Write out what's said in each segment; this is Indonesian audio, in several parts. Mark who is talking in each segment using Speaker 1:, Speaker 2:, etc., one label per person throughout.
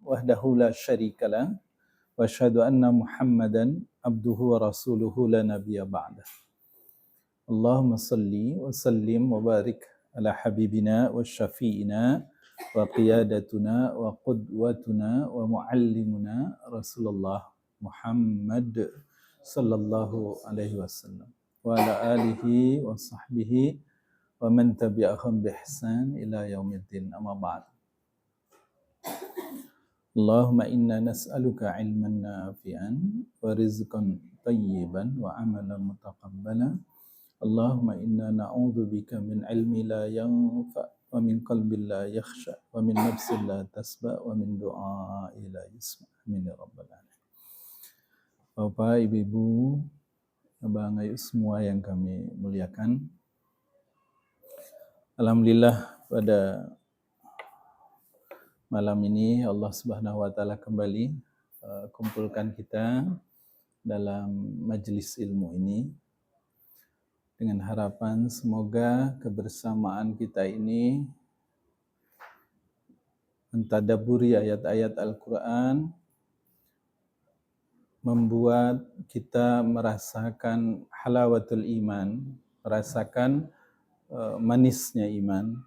Speaker 1: wahdahu la syarikalah wa asyhadu anna Muhammadan abduhu wa rasuluhu la nabiyya ba'dah. Allahumma salli wa sallim wa barik ala habibina wa syafi'ina wa qiyadatuna wa qudwatuna wa muallimuna Rasulullah Muhammad sallallahu alaihi wasallam wa ala alihi wa sahbihi wa man tabi'ahum bi ihsan ila yaumiddin, amma ba'd. Allahumma inna nas'aluka ilman nafi'an wa rizqan tayyiban wa amalan mutaqabbalan. Allahumma inna na'udzubika min ilmi la yanfa' wa min qalbin la yakhsha wa min nafsin la tasba wa min du'a'i la yusma'. Amin ya rabbal alamin. Bapak, Ibu, Abang Ayu semua yang kami muliakan. Alhamdulillah pada malam ini Allah Subhanahu wa taala kembali kumpulkan kita dalam majelis ilmu ini dengan harapan semoga kebersamaan kita ini mentadabburi ayat-ayat Al-Qur'an membuat kita merasakan halawatul iman, merasakan manisnya iman.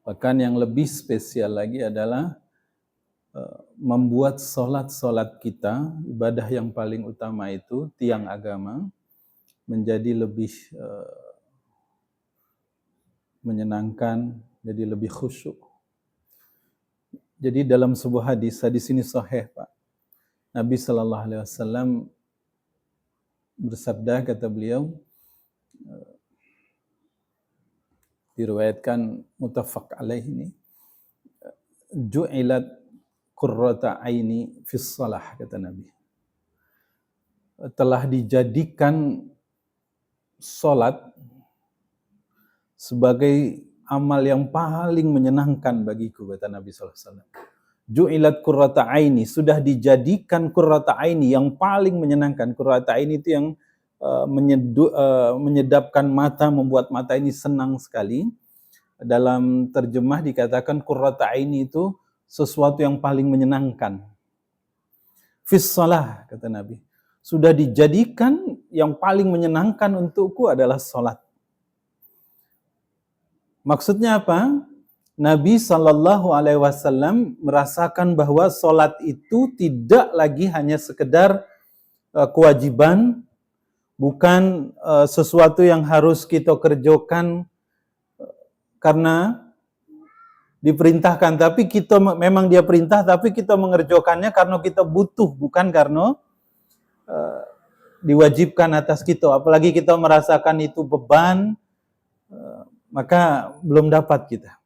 Speaker 1: Bahkan yang lebih spesial lagi adalah membuat solat kita, ibadah yang paling utama itu, tiang agama, menjadi lebih menyenangkan, jadi lebih khusyuk. Jadi dalam sebuah hadis ini sahih, Pak. Nabi sallallahu alaihi wasallam bersabda, kata beliau, diriwayatkan muttafaq alaih ini, ju'ilat qurrata aini fis shalah, kata Nabi. Telah dijadikan salat sebagai amal yang paling menyenangkan bagiku, kata Nabi sallallahu alaihi wasallam. Ju'ilat qurrata aini, sudah dijadikan qurrata aini yang paling menyenangkan. Qurrata aini itu yang menyedapkan mata, membuat mata ini senang sekali. Dalam terjemah dikatakan qurrata aini itu sesuatu yang paling menyenangkan. Fis shalah, kata Nabi. Sudah dijadikan yang paling menyenangkan untukku adalah salat. Maksudnya apa? Nabi sallallahu alaihi wasallam merasakan bahwa salat itu tidak lagi hanya sekedar kewajiban, bukan sesuatu yang harus kita kerjakan karena diperintahkan, tapi kita memang dia perintah, tapi kita mengerjakannya karena kita butuh, bukan karena diwajibkan atas kita. Apalagi kita merasakan itu beban, maka belum dapat kita.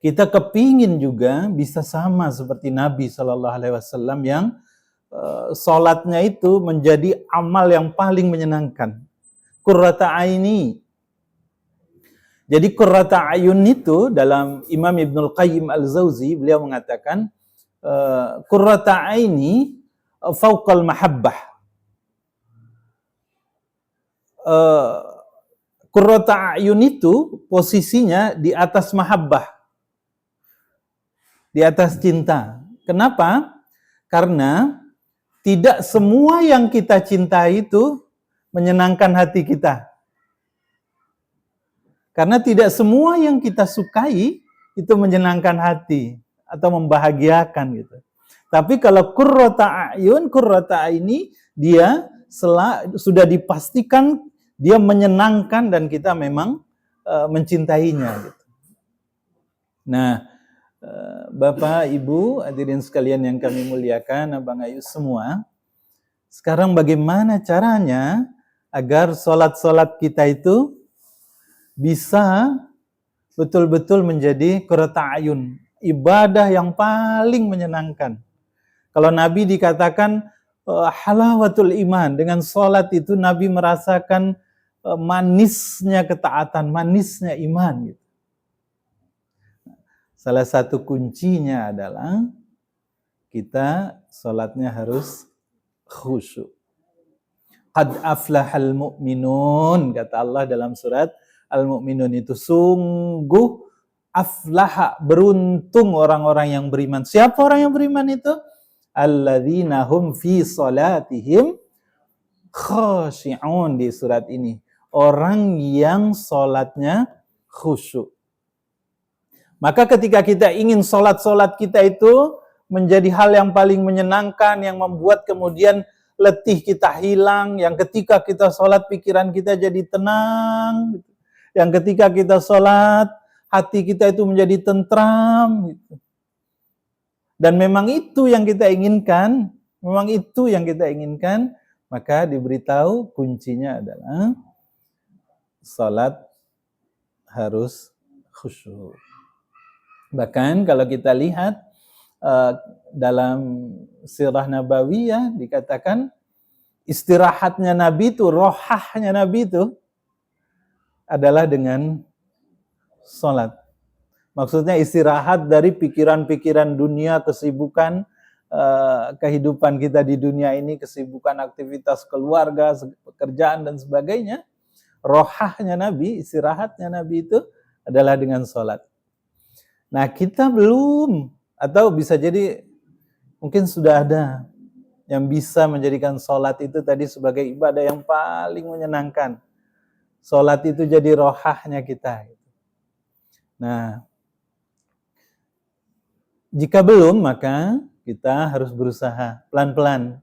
Speaker 1: Kita kepingin juga bisa sama seperti Nabi Sallallahu Alaihi Wasallam yang salatnya itu menjadi amal yang paling menyenangkan. Qurrata aini. Jadi qurrata ayun itu dalam Imam Ibnul Qayyim Al-Jauzi, beliau mengatakan qurrata aini fauqal mahabbah. Qurrata ayun itu posisinya di atas mahabbah, di atas cinta. Kenapa? Karena tidak semua yang kita cintai itu menyenangkan hati kita. Karena tidak semua yang kita sukai itu menyenangkan hati atau membahagiakan gitu. Tapi kalau qurrata ayun, qurrata ini dia sudah dipastikan dia menyenangkan dan kita memang mencintainya gitu. Nah, Bapak, Ibu, hadirin sekalian yang kami muliakan, Abang Ayu semua, sekarang bagaimana caranya agar salat-salat kita itu bisa betul-betul menjadi qurrata ayun, ibadah yang paling menyenangkan. Kalau Nabi dikatakan halawatul iman, dengan salat itu Nabi merasakan manisnya ketaatan, manisnya iman gitu. Salah satu kuncinya adalah kita salatnya harus khusyuk. Qad aflahal mu'minun, kata Allah dalam surat Al-Mu'minun itu, sungguh aflaha, beruntung orang-orang yang beriman. Siapa orang yang beriman itu? Alladzina hum fi salatihim khashi'un di surat ini. Orang yang salatnya khusyuk. Maka ketika kita ingin salat-salat kita itu menjadi hal yang paling menyenangkan, yang membuat kemudian letih kita hilang, yang ketika kita salat pikiran kita jadi tenang, yang ketika kita salat hati kita itu menjadi tentram gitu. Dan memang itu yang kita inginkan, maka diberitahu kuncinya adalah salat harus khusyuk. Bahkan kalau kita lihat dalam sirah nabawiyah dikatakan istirahatnya Nabi itu, rohahnya Nabi itu adalah dengan salat. Maksudnya istirahat dari pikiran-pikiran dunia, kesibukan kehidupan kita di dunia ini, kesibukan aktivitas keluarga, pekerjaan dan sebagainya. Rohahnya Nabi, istirahatnya Nabi itu adalah dengan salat. Nah, kita belum, atau bisa jadi mungkin sudah ada yang bisa menjadikan salat itu tadi sebagai ibadah yang paling menyenangkan. Salat itu jadi rohahnya kita. Nah, jika belum, maka kita harus berusaha pelan-pelan.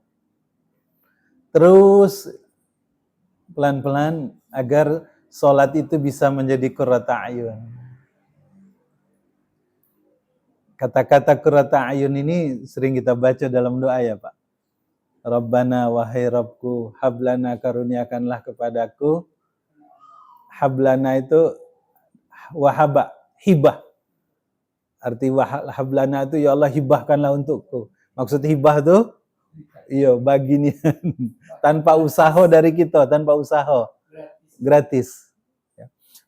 Speaker 1: Terus pelan-pelan agar salat itu bisa menjadi qurrata ayun. Kata-kata qurrata ayun ini sering kita baca dalam doa ya Pak. Rabbana wahai Rabbku, hablana karuniakanlah kepadaku. Hablana itu wahaba, hibah. Arti hablana itu ya Allah hibahkanlah untukku. Maksud hibah itu iya baginian tanpa usaha dari kita, tanpa usaha. Gratis.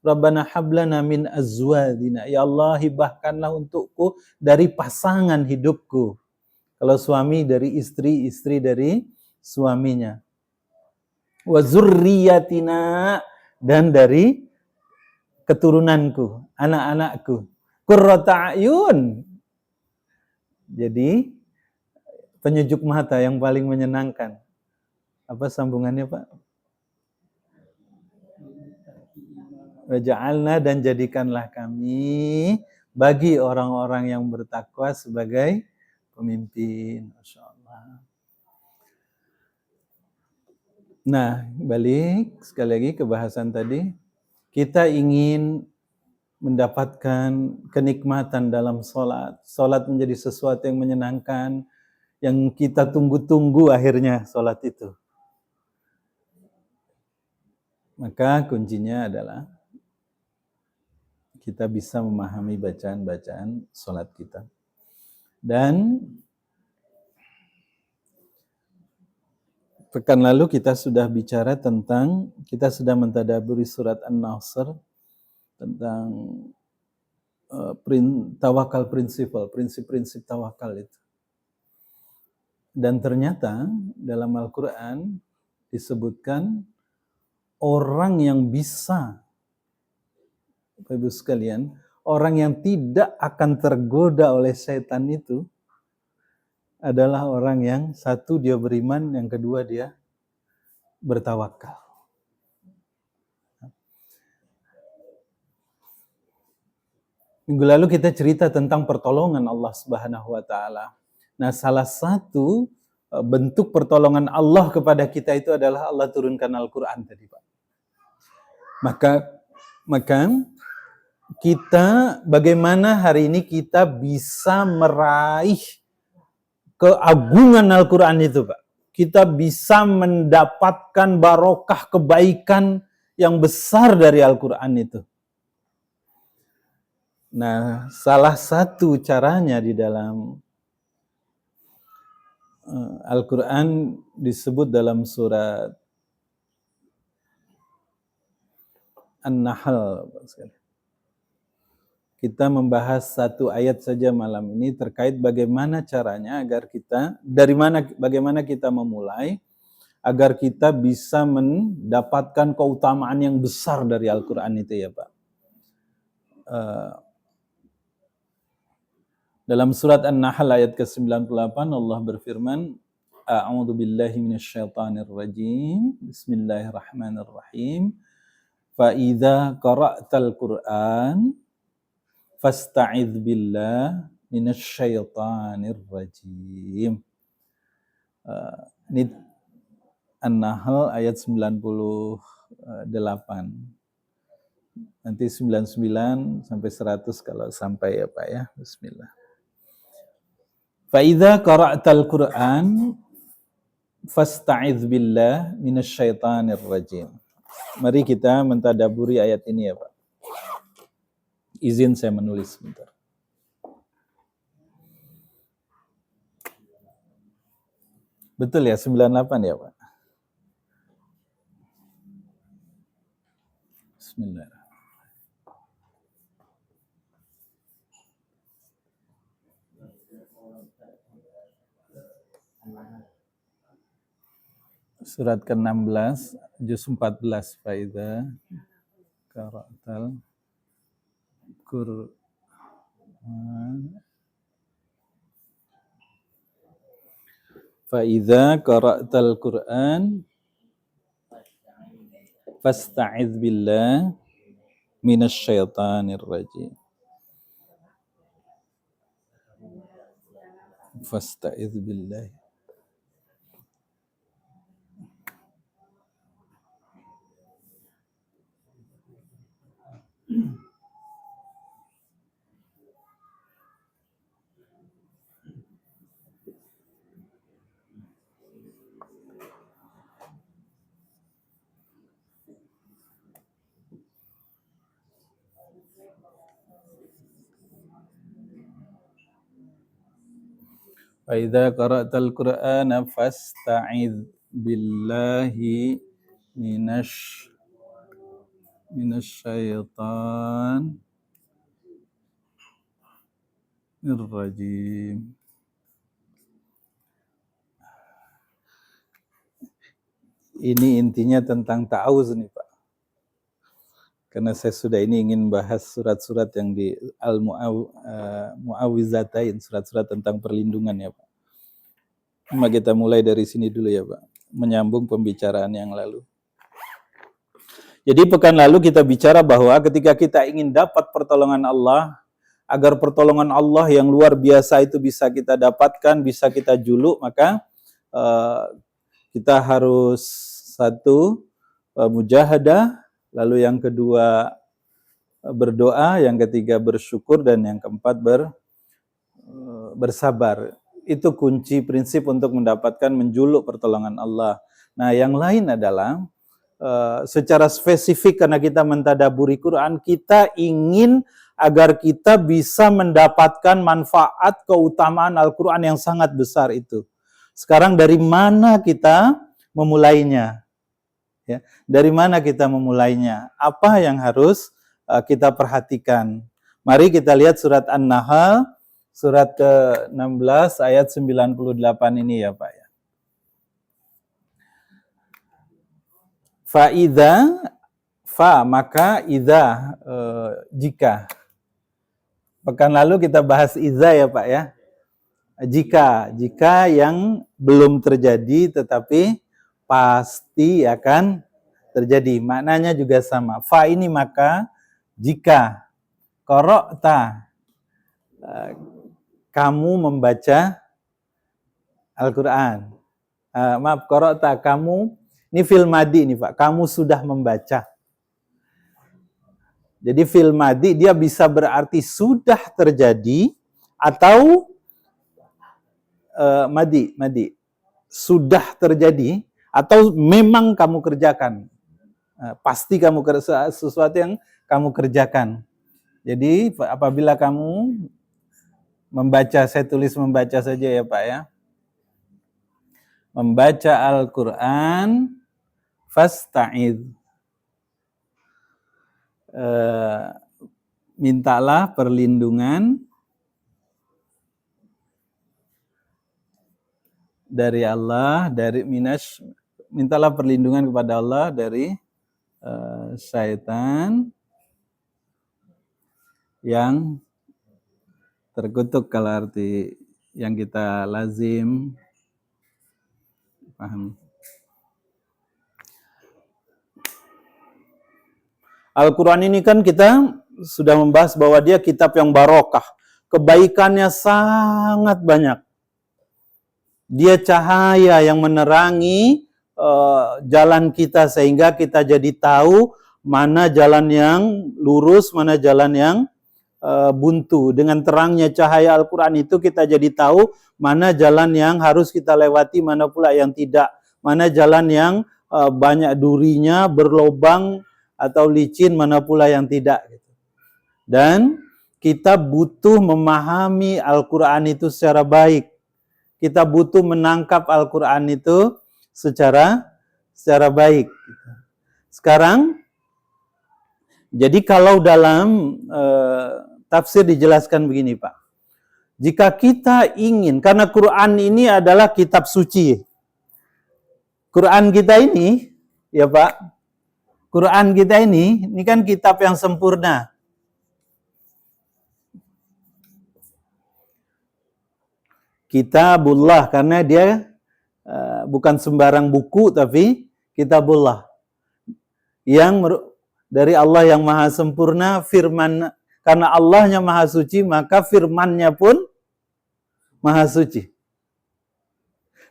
Speaker 1: Rabbana hablana min azwadina. Ya Allah hibahkanlah untukku dari pasangan hidupku. Kalau suami dari istri, istri dari suaminya. Wa zurriyatina, dan dari keturunanku, anak-anakku. Qurrata ayun. Jadi penyejuk mata yang paling menyenangkan. Apa sambungannya Pak? Waja'alna, dan jadikanlah kami bagi orang-orang yang bertakwa sebagai pemimpin. Masya Allah. Nah, balik sekali lagi ke bahasan tadi. Kita ingin mendapatkan kenikmatan dalam sholat. Sholat menjadi sesuatu yang menyenangkan, yang kita tunggu-tunggu akhirnya sholat itu. Maka kuncinya adalah kita bisa memahami bacaan-bacaan sholat kita. Dan pekan lalu kita sudah bicara tentang, kita sudah mentadaburi surat An-Nasr tentang tawakal prinsip-prinsip tawakal itu. Dan ternyata dalam Al-Quran disebutkan orang yang bisa, Bapak Ibu sekalian, orang yang tidak akan tergoda oleh setan itu adalah orang yang satu dia beriman, yang kedua dia bertawakal. Minggu lalu kita cerita tentang pertolongan Allah Subhanahu wa taala. Nah, salah satu bentuk pertolongan Allah kepada kita itu adalah Allah turunkan Al-Qur'an tadi, Pak. Maka kita bagaimana hari ini kita bisa meraih keagungan Al-Quran itu, Pak. Kita bisa mendapatkan barokah kebaikan yang besar dari Al-Quran itu. Nah, salah satu caranya di dalam Al-Quran disebut dalam surat An-Nahl. Kita membahas satu ayat saja malam ini terkait bagaimana caranya agar kita, bagaimana kita memulai agar kita bisa mendapatkan keutamaan yang besar dari Al-Quran itu ya Pak. Dalam surat An-Nahl ayat ke-98 Allah berfirman, A'udzu billahi minasyaitonir rajim. Bismillahirrahmanirrahim. Fa idza qara'tal Qur'an fasta'idz billah minasyaitonir rajim. Ini An-Nahl ayat 98. Nanti 99 sampai 100 kalau sampai ya Pak ya. Bismillah. Fa idza qara'tal Qur'an fasta'idz billah minasyaitonir rajim. Mari kita mentadaburi ayat ini ya Pak. Izin saya menulis sebentar. Betul ya 98 ya Pak. Bismillah. Surat ke-16, juz 14, Faidha qara'tal Qur'an. Faidha qara'tal Qur'an fasta'idz billah minasyaitonir rajim. Fasta'idz billah. Fa idza qara'tal Qur'ana fasta'idz billahi minasyaitonir rajim. Ini intinya tentang ta'awuz nih Pak. Karena saya sudah ini ingin bahas surat-surat yang di Al-Mu'awwizatain, surat-surat tentang perlindungan ya Pak. Cuma kita mulai dari sini dulu ya Pak, menyambung pembicaraan yang lalu. Jadi pekan lalu kita bicara bahwa ketika kita ingin dapat pertolongan Allah, agar pertolongan Allah yang luar biasa itu bisa kita dapatkan, bisa kita juluk, maka kita harus satu, mujahadah, lalu yang kedua berdoa, yang ketiga bersyukur, dan yang keempat bersabar. Itu kunci prinsip untuk mendapatkan menjuluk pertolongan Allah. Nah, yang lain adalah secara spesifik karena kita mentadaburi Quran, kita ingin agar kita bisa mendapatkan manfaat keutamaan Al-Quran yang sangat besar itu. Sekarang dari mana kita memulainya? Ya, dari mana kita memulainya? Apa yang harus kita perhatikan? Mari kita lihat surat An-Nahl, surat ke-16 ayat 98 ini ya Pak ya. Fa'idha, maka idha, jika. Pekan lalu kita bahas idha ya Pak ya. Jika yang belum terjadi tetapi pasti akan terjadi. Maknanya juga sama. Fa ini maka, jika. Qara'ta, kamu membaca Al-Quran. Qara'ta, kamu, ini fil madi nih Pak, kamu sudah membaca. Jadi fil madi dia bisa berarti sudah terjadi atau madi. Sudah terjadi atau memang kamu kerjakan. Pasti kamu sesuatu yang kamu kerjakan. Jadi apabila kamu membaca, saya tulis membaca saja ya Pak ya. Membaca Al-Quran, fasta'idz. Mintalah perlindungan dari Allah, mintalah perlindungan kepada Allah dari syaitan yang Terkutuk kalau arti yang kita lazim paham. Al-Quran ini kan kita sudah membahas bahwa dia kitab yang barokah. Kebaikannya sangat banyak. Dia cahaya yang menerangi jalan kita sehingga kita jadi tahu mana jalan yang lurus, mana jalan yang buntu. Dengan terangnya cahaya Al-Quran itu kita jadi tahu mana jalan yang harus kita lewati, mana pula yang tidak. Mana jalan yang banyak durinya, berlobang, atau licin, mana pula yang tidak. Dan kita butuh memahami Al-Quran itu secara baik. Kita butuh menangkap Al-Quran itu secara baik. Sekarang, jadi kalau dalam tafsir dijelaskan begini, Pak. Jika kita ingin, karena Quran ini adalah kitab suci. Quran kita ini, ya Pak, Quran kita ini kan kitab yang sempurna. Kitabullah, karena dia bukan sembarang buku, tapi kitabullah. Yang dari Allah yang maha sempurna, firman, karena Allahnya maha suci, maka firmannya pun maha suci.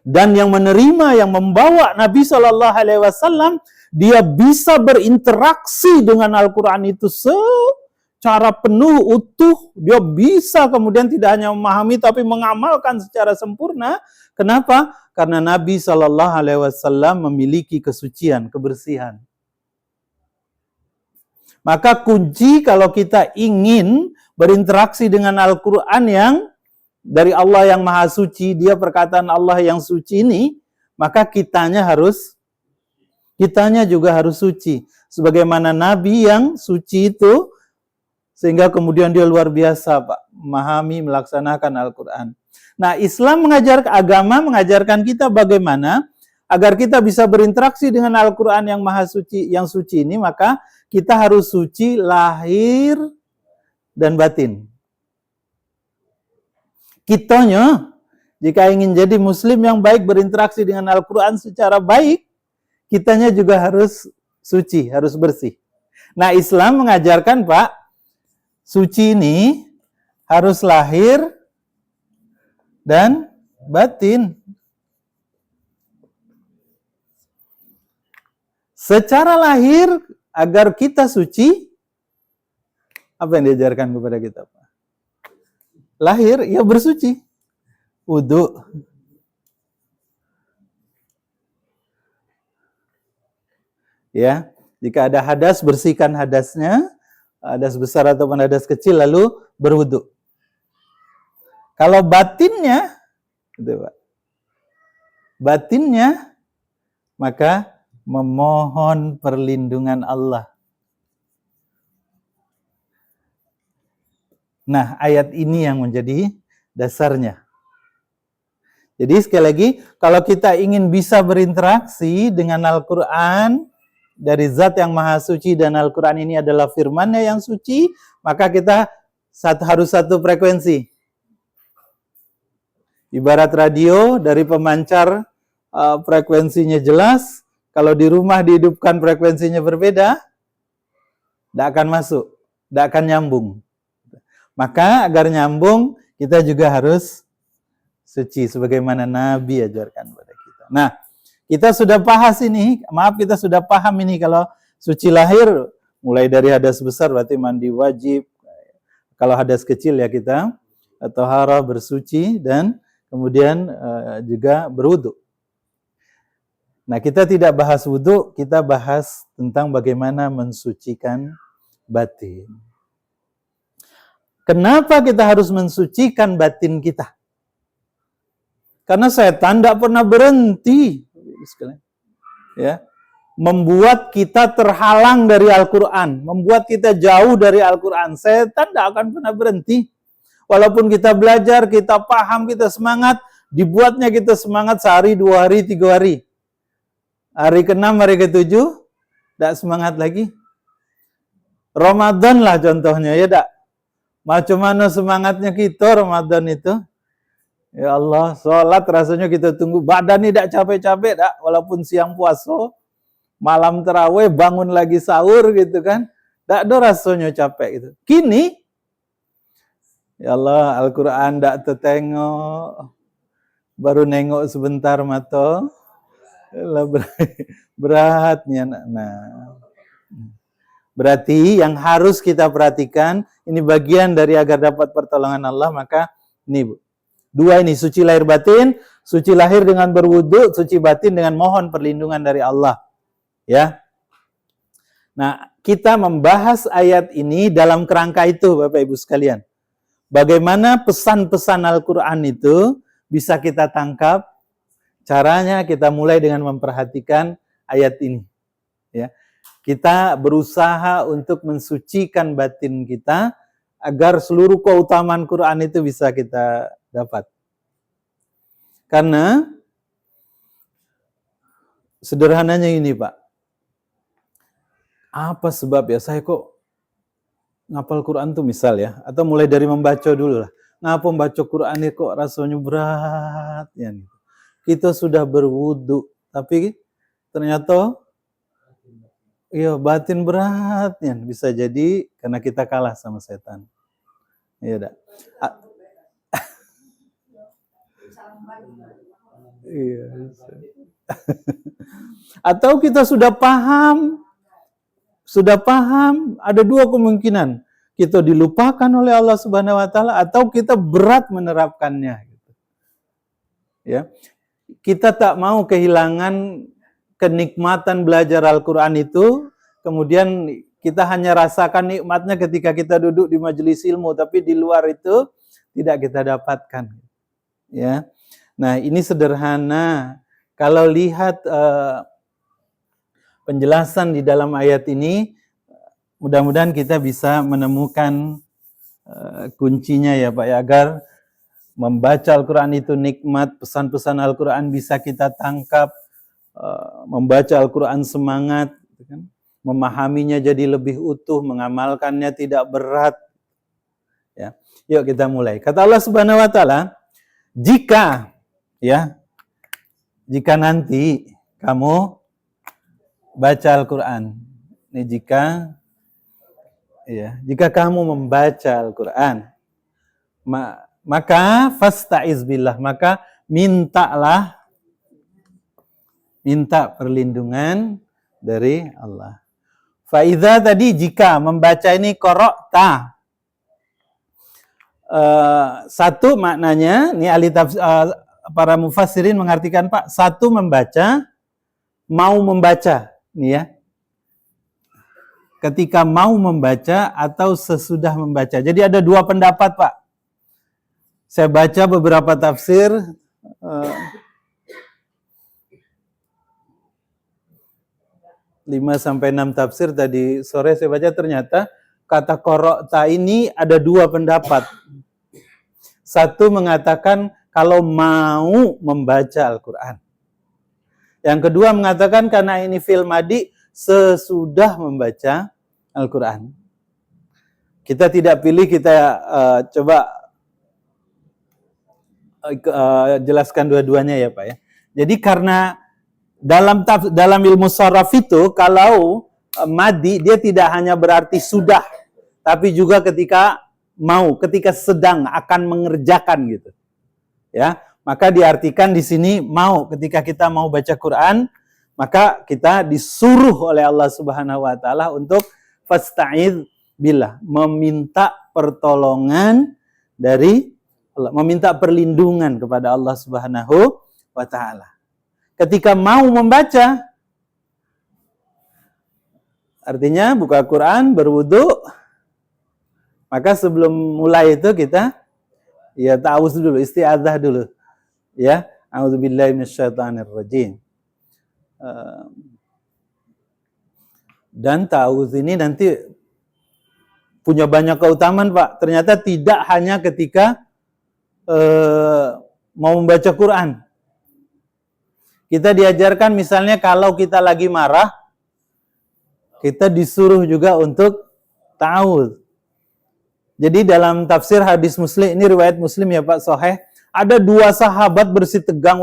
Speaker 1: Dan yang menerima, yang membawa Nabi SAW, dia bisa berinteraksi dengan Al-Quran itu secara penuh, utuh. Dia bisa kemudian tidak hanya memahami, tapi mengamalkan secara sempurna. Kenapa? Karena Nabi SAW memiliki kesucian, kebersihan. Maka kunci kalau kita ingin berinteraksi dengan Al-Quran yang dari Allah yang maha suci, dia perkataan Allah yang suci ini, maka kitanya juga harus suci. Sebagaimana Nabi yang suci itu, sehingga kemudian dia luar biasa, Pak, memahami, melaksanakan Al-Quran. Nah, Islam agama mengajarkan kita bagaimana agar kita bisa berinteraksi dengan Al-Quran yang maha suci, yang suci ini, maka kita harus suci lahir dan batin. Kitanya, jika ingin jadi muslim yang baik, berinteraksi dengan Al-Quran secara baik, kitanya juga harus suci, harus bersih. Nah, Islam mengajarkan, Pak, suci ini harus lahir dan batin. Secara lahir, agar kita suci, apa yang diajarkan kepada kita, Pak? Lahir, ya bersuci. Wudu. Ya, jika ada hadas, bersihkan hadasnya, hadas besar ataupun hadas kecil, lalu berwudu. Kalau batinnya, gitu Pak, batinnya, maka memohon perlindungan Allah. Nah, ayat ini yang menjadi dasarnya. Jadi sekali lagi, kalau kita ingin bisa berinteraksi dengan Al-Quran dari zat yang maha suci, dan Al-Quran ini adalah firman-Nya yang suci, maka kita harus satu frekuensi. Ibarat radio, dari pemancar frekuensinya jelas, kalau di rumah dihidupkan frekuensinya berbeda, tidak akan masuk, tidak akan nyambung. Maka agar nyambung, kita juga harus suci, sebagaimana Nabi ajarkan kepada kita. Nah, kita sudah bahas ini, kita sudah paham ini, kalau suci lahir, mulai dari hadas besar, berarti mandi wajib. Kalau hadas kecil ya kita, taharah, bersuci, dan kemudian juga berwudu. Nah, kita tidak bahas wudu, kita bahas tentang bagaimana mensucikan batin. Kenapa kita harus mensucikan batin kita? Karena setan tidak pernah berhenti, ya, membuat kita terhalang dari Al-Quran, membuat kita jauh dari Al-Quran. Setan tidak akan pernah berhenti. Walaupun kita belajar, kita paham, kita semangat, dibuatnya kita semangat sehari, 2 hari, 3 hari. Hari ke-6, hari ke-7, tidak semangat lagi. Ramadan lah contohnya, ya tak? Macam mana semangatnya kita Ramadan itu? Ya Allah, sholat rasanya kita tunggu. Badan ini tidak capek-capek, dak, walaupun siang puasa, malam terawih, bangun lagi sahur gitu kan. Tidak ada rasanya capek gitu. Kini, ya Allah, Al-Quran tidak tertengok. Baru nengok sebentar mata. Beratnya. Nah, berarti yang harus kita perhatikan, ini bagian dari agar dapat pertolongan Allah, maka ini Bu. Dua ini, suci lahir batin, suci lahir dengan berwudu, suci batin dengan mohon perlindungan dari Allah. Ya. Nah, kita membahas ayat ini dalam kerangka itu, Bapak Ibu sekalian. Bagaimana pesan-pesan Al-Quran itu bisa kita tangkap, caranya kita mulai dengan memperhatikan ayat ini. Ya. Kita berusaha untuk mensucikan batin kita, agar seluruh keutamaan Quran itu bisa kita dapat. Karena sederhananya ini Pak, apa sebab ya saya kok ngapal Quran tuh misal ya, atau mulai dari membaca dulu lah. Ngapa membaca Quran ini kok rasanya berat ya. Kita sudah berwudu, tapi ternyata iya batin berat ya. Bisa jadi karena kita kalah sama setan. Iya dah. Iya. Atau kita sudah paham, ada dua kemungkinan. Kita dilupakan oleh Allah Subhanahu wa taala atau kita berat menerapkannya gitu. Ya. Kita tak mau kehilangan kenikmatan belajar Al-Qur'an itu, kemudian kita hanya rasakan nikmatnya ketika kita duduk di majelis ilmu, tapi di luar itu tidak kita dapatkan. Ya. Nah, ini sederhana. Kalau lihat penjelasan di dalam ayat ini, mudah-mudahan kita bisa menemukan kuncinya ya Pak ya, agar membaca Al-Quran itu nikmat, pesan-pesan Al-Quran bisa kita tangkap, membaca Al-Quran semangat, memahaminya jadi lebih utuh, mengamalkannya tidak berat. Ya, yuk kita mulai. Kata Allah Subhanahu wa taala, jika nanti kamu baca Al-Quran. Ini jika kamu membaca Al-Quran, maka fasta'iz billah, maka minta perlindungan dari Allah. Faidha tadi jika membaca ini qara'ta. Satu maknanya, ini ahli para mufassirin mengartikan Pak, satu membaca, mau membaca, nih ya. Ketika mau membaca atau sesudah membaca. Jadi ada dua pendapat Pak. Saya baca beberapa tafsir, 5-6 tafsir tadi sore saya baca, ternyata kata qara'ta ini ada dua pendapat. Satu mengatakan kalau mau membaca Al-Quran. Yang kedua mengatakan karena ini fi'il madhi, sesudah membaca Al-Quran. Kita tidak pilih, kita coba jelaskan dua-duanya ya Pak ya. Jadi karena dalam ilmu sharaf itu, kalau madhi dia tidak hanya berarti sudah, tapi juga ketika sedang akan mengerjakan gitu. Ya, maka diartikan di sini mau, ketika kita mau baca Quran, maka kita disuruh oleh Allah Subhanahu wa taala untuk fasta'idz billah, meminta pertolongan dari Allah, meminta perlindungan kepada Allah Subhanahu wa taala. Ketika mau membaca, artinya buka Quran, berwudu, maka sebelum mulai itu kita ta'awuz dulu, isti'adzah dulu. Ya, a'udzubillahi minasyaitonirrajim. Dan ta'awuz ini nanti punya banyak keutamaan Pak. Ternyata tidak hanya ketika mau membaca Quran. Kita diajarkan misalnya kalau kita lagi marah, kita disuruh juga untuk ta'awuz. Jadi dalam tafsir hadis Muslim, ini riwayat Muslim ya Pak, sahih, ada dua sahabat bersitegang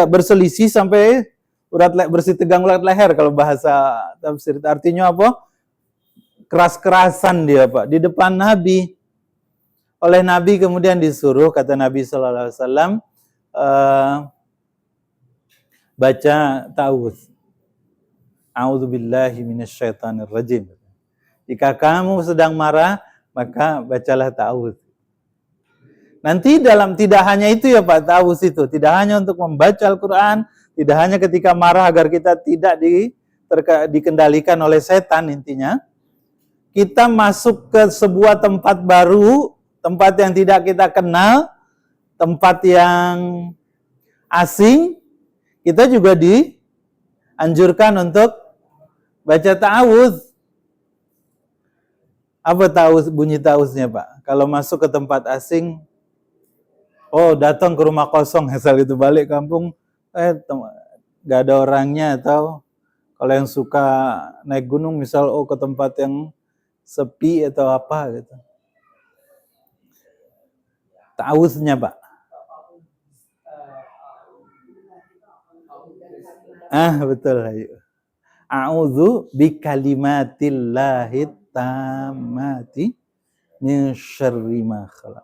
Speaker 1: berselisih sampai bersitegang urat leher kalau bahasa tafsir. Artinya apa? Keras-kerasan dia Pak di depan Nabi. Oleh Nabi kemudian disuruh, kata Nabi sallallahu alaihi wasallam, baca ta'awudz. A'udzubillahi minasyaitonirrajim. Jika kamu sedang marah, maka bacalah ta'awudz. Nanti tidak hanya itu ya Pak, ta'awudz itu. Tidak hanya untuk membaca Al-Quran, tidak hanya ketika marah agar kita tidak dikendalikan oleh setan intinya. Kita masuk ke sebuah tempat baru, tempat yang tidak kita kenal, tempat yang asing, kita juga dianjurkan untuk baca ta'awudz. Apa bunyi ta'awudznya Pak? Kalau masuk ke tempat asing, datang ke rumah kosong, asal itu balik kampung, gak ada orangnya, atau kalau yang suka naik gunung, misal ke tempat yang sepi atau apa gitu. Ta'awudznya Pak. Betul. A'udzu bikalimatillahi tammati min syarri ma khalaq.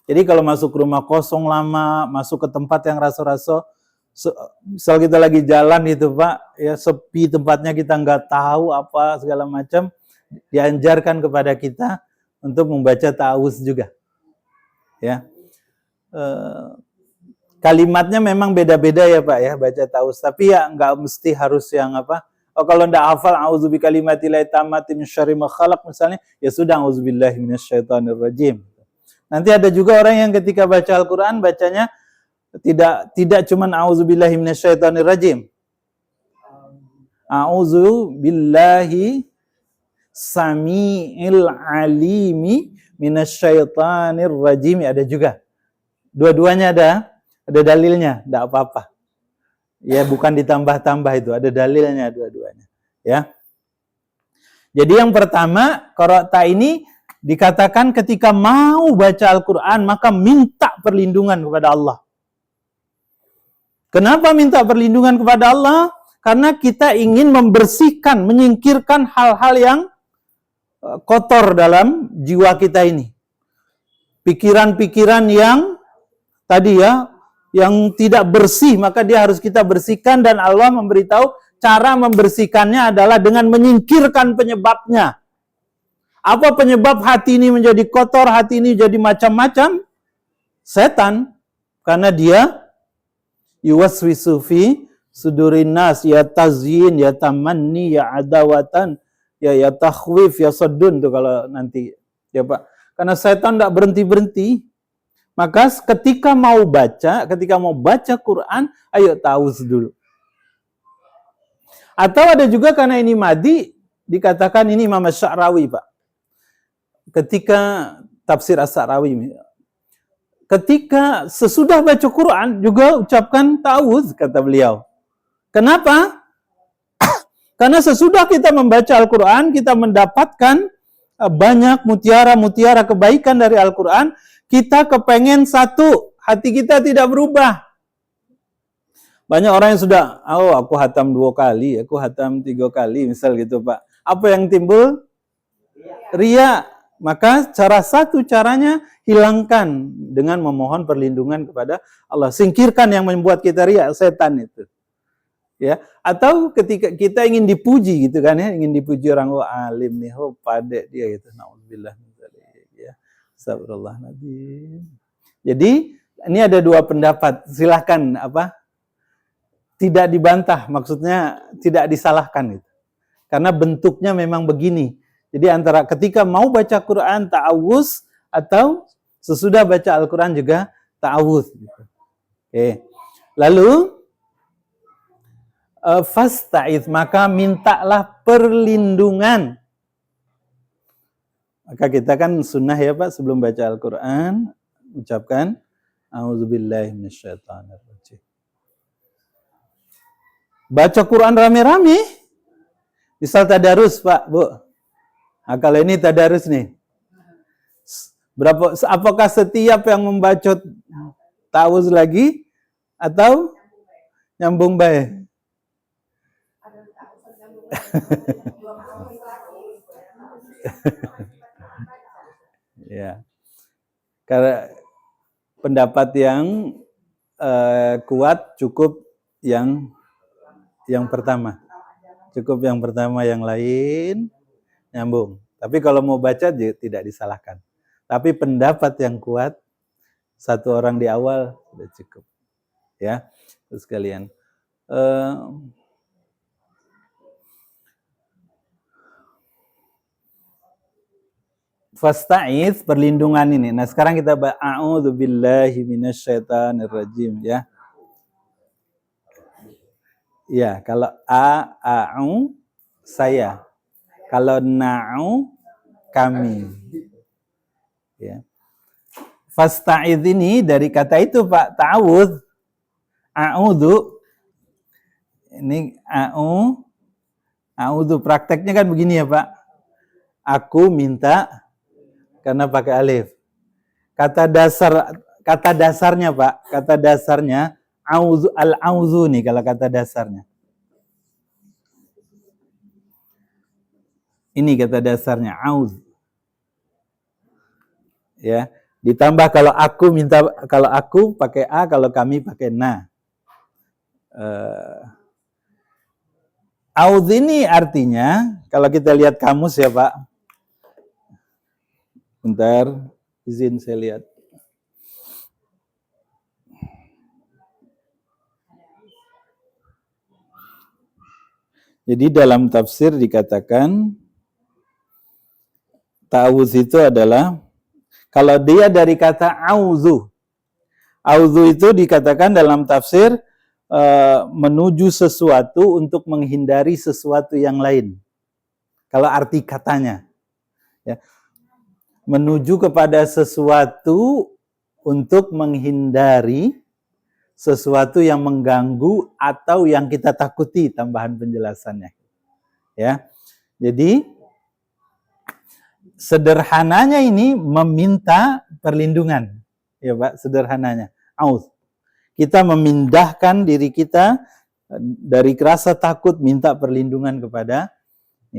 Speaker 1: Jadi kalau masuk ke rumah kosong lama, masuk ke tempat yang rasa-rasa, misal kita lagi jalan itu Pak, ya sepi tempatnya, kita nggak tahu apa segala macam, dianjarkan kepada kita untuk membaca ta'awudz juga. Ya. Kalimatnya memang beda-beda ya Pak ya, baca ta'awudz, tapi ya nggak mesti harus yang apa. Kalau ndak hafal a'udzu bikalimatillahi tammati min syarri ma khalaq misalnya, ya sudah a'udzubillahi minasyaitonirrajim. Nanti ada juga orang yang ketika baca Al-Qur'an bacanya tidak cuma a'udzubillahi minasyaitonirrajim. A'udzubillahi samiil alimi minasyaitonirrajim, ada juga. Dua-duanya ada dalilnya, enggak apa-apa. Ya, bukan ditambah-tambah itu, ada dalilnya dua-duanya, ya. Jadi yang pertama, qara'ta ini dikatakan ketika mau baca Al-Qur'an maka minta perlindungan kepada Allah. Kenapa minta perlindungan kepada Allah? Karena kita ingin membersihkan, menyingkirkan hal-hal yang kotor dalam jiwa kita ini. Pikiran-pikiran yang tadi ya, yang tidak bersih, maka dia harus kita bersihkan, dan Allah memberitahu cara membersihkannya adalah dengan menyingkirkan penyebabnya. Apa penyebab hati ini menjadi kotor, hati ini jadi macam-macam? Setan. Karena dia yuwaswisu fi sudurin nas, ya tazyin, ya tamanni, ya adawatan, ya takhwif, ya saddun tuh kalau nanti ya Pak. Karena setan tidak berhenti-berhenti. Maka ketika mau baca Quran, ayo ta'awudz dulu. Atau ada juga karena ini madi, dikatakan ini Imam Asy-Sya'rawi Pak. Ketika tafsir Asy-Sya'rawi, ketika sesudah baca Quran juga ucapkan ta'awudz, kata beliau. Kenapa? Karena sesudah kita membaca Al-Quran, kita mendapatkan banyak mutiara-mutiara kebaikan dari Al-Quran. Kita kepengen satu, hati kita tidak berubah. Banyak orang yang sudah, aku hatam 2 kali, aku hatam 3 kali, misal gitu Pak. Apa yang timbul? Ria. Maka caranya hilangkan dengan memohon perlindungan kepada Allah. Singkirkan yang membuat kita ria, setan itu. Ya, atau ketika kita ingin dipuji gitu kan ya, ingin dipuji orang, alim nih, pandai dia gitu. Nauzubillah min dzalik ya. Astagfirullahaladzim. Jadi ini ada 2 pendapat. Silahkan tidak dibantah, maksudnya tidak disalahkan gitu. Karena bentuknya memang begini. Jadi antara ketika mau baca Quran ta'awudz, atau sesudah baca Al-Quran juga ta'awudz gitu. Oke. Lalu fasta'idz, maka mintalah perlindungan. Maka kita kan sunnah ya Pak, sebelum baca Al-Quran ucapkan a'udzubillahi minasyaitonirrajim. Baca Quran rame-rame, misal tadarus Pak, Bu. Kalau ini tadarus nih, Apakah setiap yang membacot ta'awuz lagi atau nyambung baik? Ya. Karena pendapat yang kuat cukup yang pertama. Cukup yang pertama, yang lain nyambung. Tapi kalau mau baca tidak disalahkan. Tapi pendapat yang kuat satu orang di awal sudah cukup. Ya, terus kalian. Fasta'iz, perlindungan ini. Nah, sekarang kita a'udzu billahi minasyaitonir rajim ya. Ya, kalau a'u saya. Kalau na'u kami. Ya. Fasta'iz ini dari kata itu Pak, ta'awudz. A'udzu. Ini a'udzu prakteknya kan begini ya Pak. Aku minta karena pakai alif. Kata dasarnya Pak, kata dasarnya al-auzu nih kalau kata dasarnya. Ini kata dasarnya auz. Ya, ditambah kalau aku pakai a, kalau kami pakai na. Auz ini artinya kalau kita lihat kamus ya Pak. Bentar, izin saya lihat. Jadi dalam tafsir dikatakan ta'awuz itu adalah kalau dia dari kata auzu. Auzu itu dikatakan dalam tafsir menuju sesuatu untuk menghindari sesuatu yang lain. Kalau arti katanya. Ya. Menuju kepada sesuatu untuk menghindari sesuatu yang mengganggu atau yang kita takuti, tambahan penjelasannya. Ya. Jadi sederhananya ini meminta perlindungan. Ya, Pak, sederhananya. Aus. Kita memindahkan diri kita dari rasa takut, minta perlindungan kepada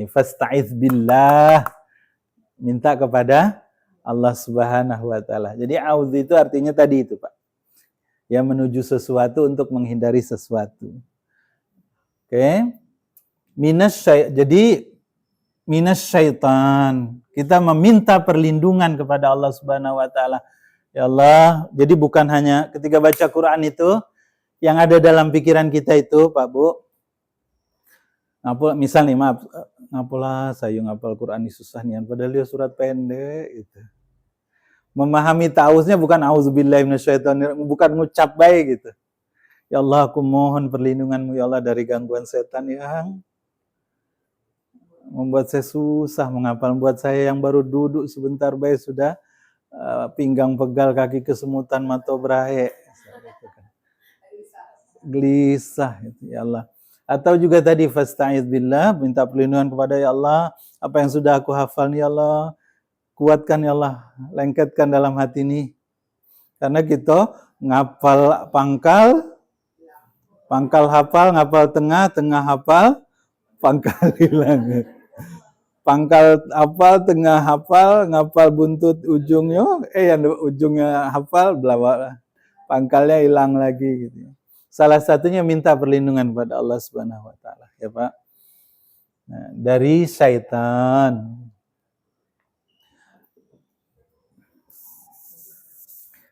Speaker 1: fasta'iz billah. Minta kepada Allah Subhanahu wa taala. Jadi auz itu artinya tadi itu, Pak. Ya, menuju sesuatu untuk menghindari sesuatu. Oke. Jadi minasyaitan. Kita meminta perlindungan kepada Allah Subhanahu wa taala. Ya Allah, jadi bukan hanya ketika baca Quran itu yang ada dalam pikiran kita itu, Pak Bu. Misal nih, maaf, ngapalah saya ngapal Quran ini susah nih, padahal dia surat pendek gitu. Memahami ta'awuznya bukan auzubillahi minasyaitonir, bukan ngucap baik gitu. Ya Allah, aku mohon perlindunganmu ya Allah dari gangguan setan yang membuat saya susah menghafal, membuat saya yang baru duduk sebentar baik sudah pinggang pegal, kaki kesemutan, mata berahe. Gelisah ya Allah. Atau juga tadi fasta'iz billah, minta perlindungan kepada ya Allah, apa yang sudah aku hafal ya Allah, kuatkan ya Allah, lengketkan dalam hati ini. Karena kita ngapal pangkal hafal, ngapal tengah hafal, pangkal hilang. Pangkal hafal, tengah hafal, ngapal buntut ujungnya, yang ujungnya hafal, pangkalnya hilang lagi gitu. Salah satunya minta perlindungan pada Allah Subhanahu wa taala, ya Pak. Nah, dari syaitan.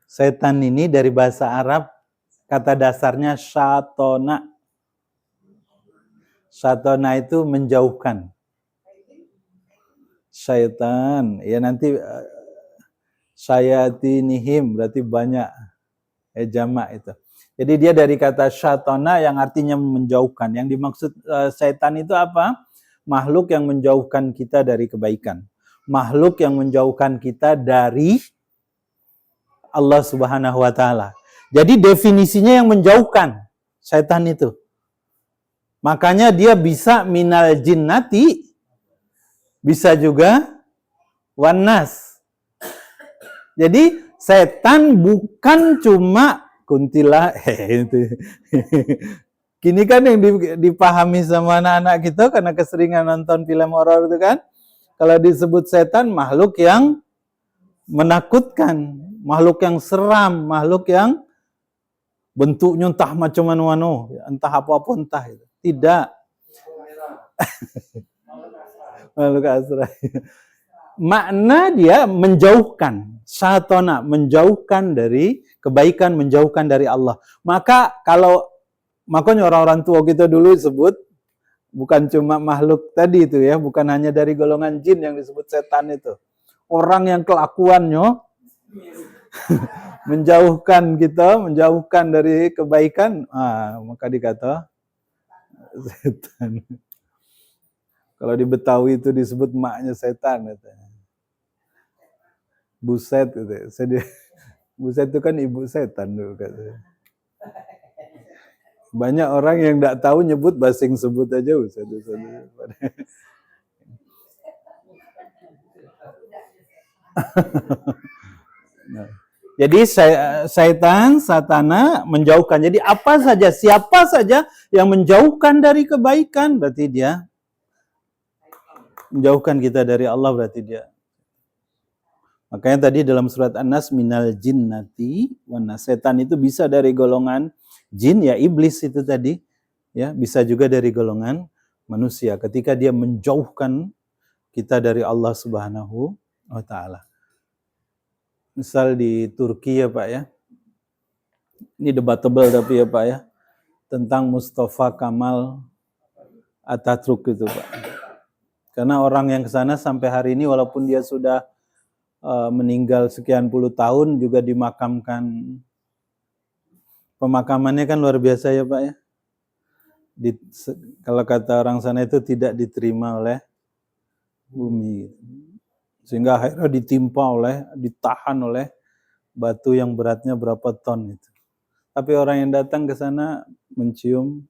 Speaker 1: Syaitan ini dari bahasa Arab kata dasarnya syatona. Syatona itu menjauhkan. Syaitan, ya nanti syayatinihim berarti banyak jamak itu. Jadi dia dari kata syatona yang artinya menjauhkan. Yang dimaksud syaitan itu apa? Makhluk yang menjauhkan kita dari kebaikan. Makhluk yang menjauhkan kita dari Allah Subhanahu wa taala. Jadi definisinya yang menjauhkan syaitan itu. Makanya dia bisa minal jinnati, bisa juga wanas. Jadi setan bukan cuma kuntilanak. Itu. Kini kan yang dipahami sama anak-anak kita karena keseringan nonton film horor itu kan, kalau disebut setan makhluk yang menakutkan, makhluk yang seram, makhluk yang bentuknya entah macam mana, entah apa-apa entah itu. Tidak. Makhluk asra. Makna dia menjauhkan, syatana, menjauhkan dari kebaikan, menjauhkan dari Allah. Makanya orang-orang tua kita dulu sebut bukan cuma makhluk tadi itu ya, bukan hanya dari golongan jin yang disebut setan itu. Orang yang kelakuannya menjauhkan kita, menjauhkan dari kebaikan, maka dikata setan. Kalau di Betawi itu disebut maknya setan katanya. Buset gitu. Buset itu kan ibu setan dulu katanya. Banyak orang yang enggak tahu nyebut basing sebut aja buset. Nah. Jadi satana menjauhkan. Jadi apa saja, siapa saja yang menjauhkan dari kebaikan, berarti dia menjauhkan kita dari Allah, berarti dia. Makanya tadi dalam surat An-Nas, minal jinnati wan nas, setan itu bisa dari golongan jin, ya iblis itu tadi, ya bisa juga dari golongan manusia. Ketika dia menjauhkan kita dari Allah Subhanahu wa Ta'ala. Misal di Turki ya Pak ya, ini debatable tapi ya Pak ya, tentang Mustafa Kemal Atatürk itu Pak. Karena orang yang ke sana sampai hari ini walaupun dia sudah meninggal sekian puluh tahun juga dimakamkan. Pemakamannya kan luar biasa ya Pak ya. Kalau kata orang sana itu tidak diterima oleh bumi. Sehingga akhirnya ditahan oleh batu yang beratnya berapa ton itu. Tapi orang yang datang ke sana mencium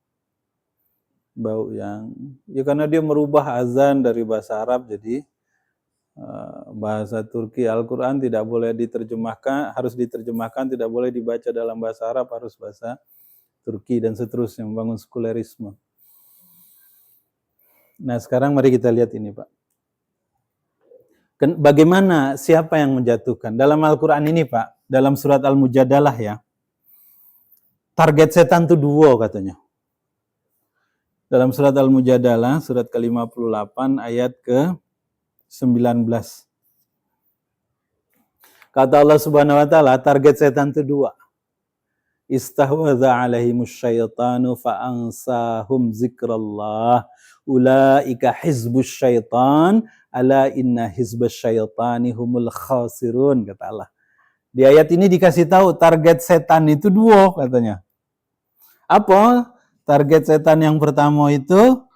Speaker 1: bau yang, ya karena dia merubah azan dari bahasa Arab jadi bahasa Turki. Al-Quran tidak boleh diterjemahkan, harus diterjemahkan, tidak boleh dibaca dalam bahasa Arab, harus bahasa Turki dan seterusnya, membangun sekulerisme. Nah sekarang mari kita lihat ini Pak. Bagaimana, siapa yang menjatuhkan? Dalam Al-Quran ini Pak, dalam surat Al-Mujadalah ya, target setan itu 2 katanya. Dalam surat Al-Mujadalah, surat ke-58 ayat ke-19. Kata Allah Subhanahu wa Ta'ala, target setan itu 2. Istahwadha alaihimus syaitanu fa'ansahum zikrallah ulaika hizbus syaitan ala inna hizbus syaitani humul khasirun, kata Allah. Di ayat ini dikasih tahu target setan itu 2 katanya. Apa? Target setan yang pertama itu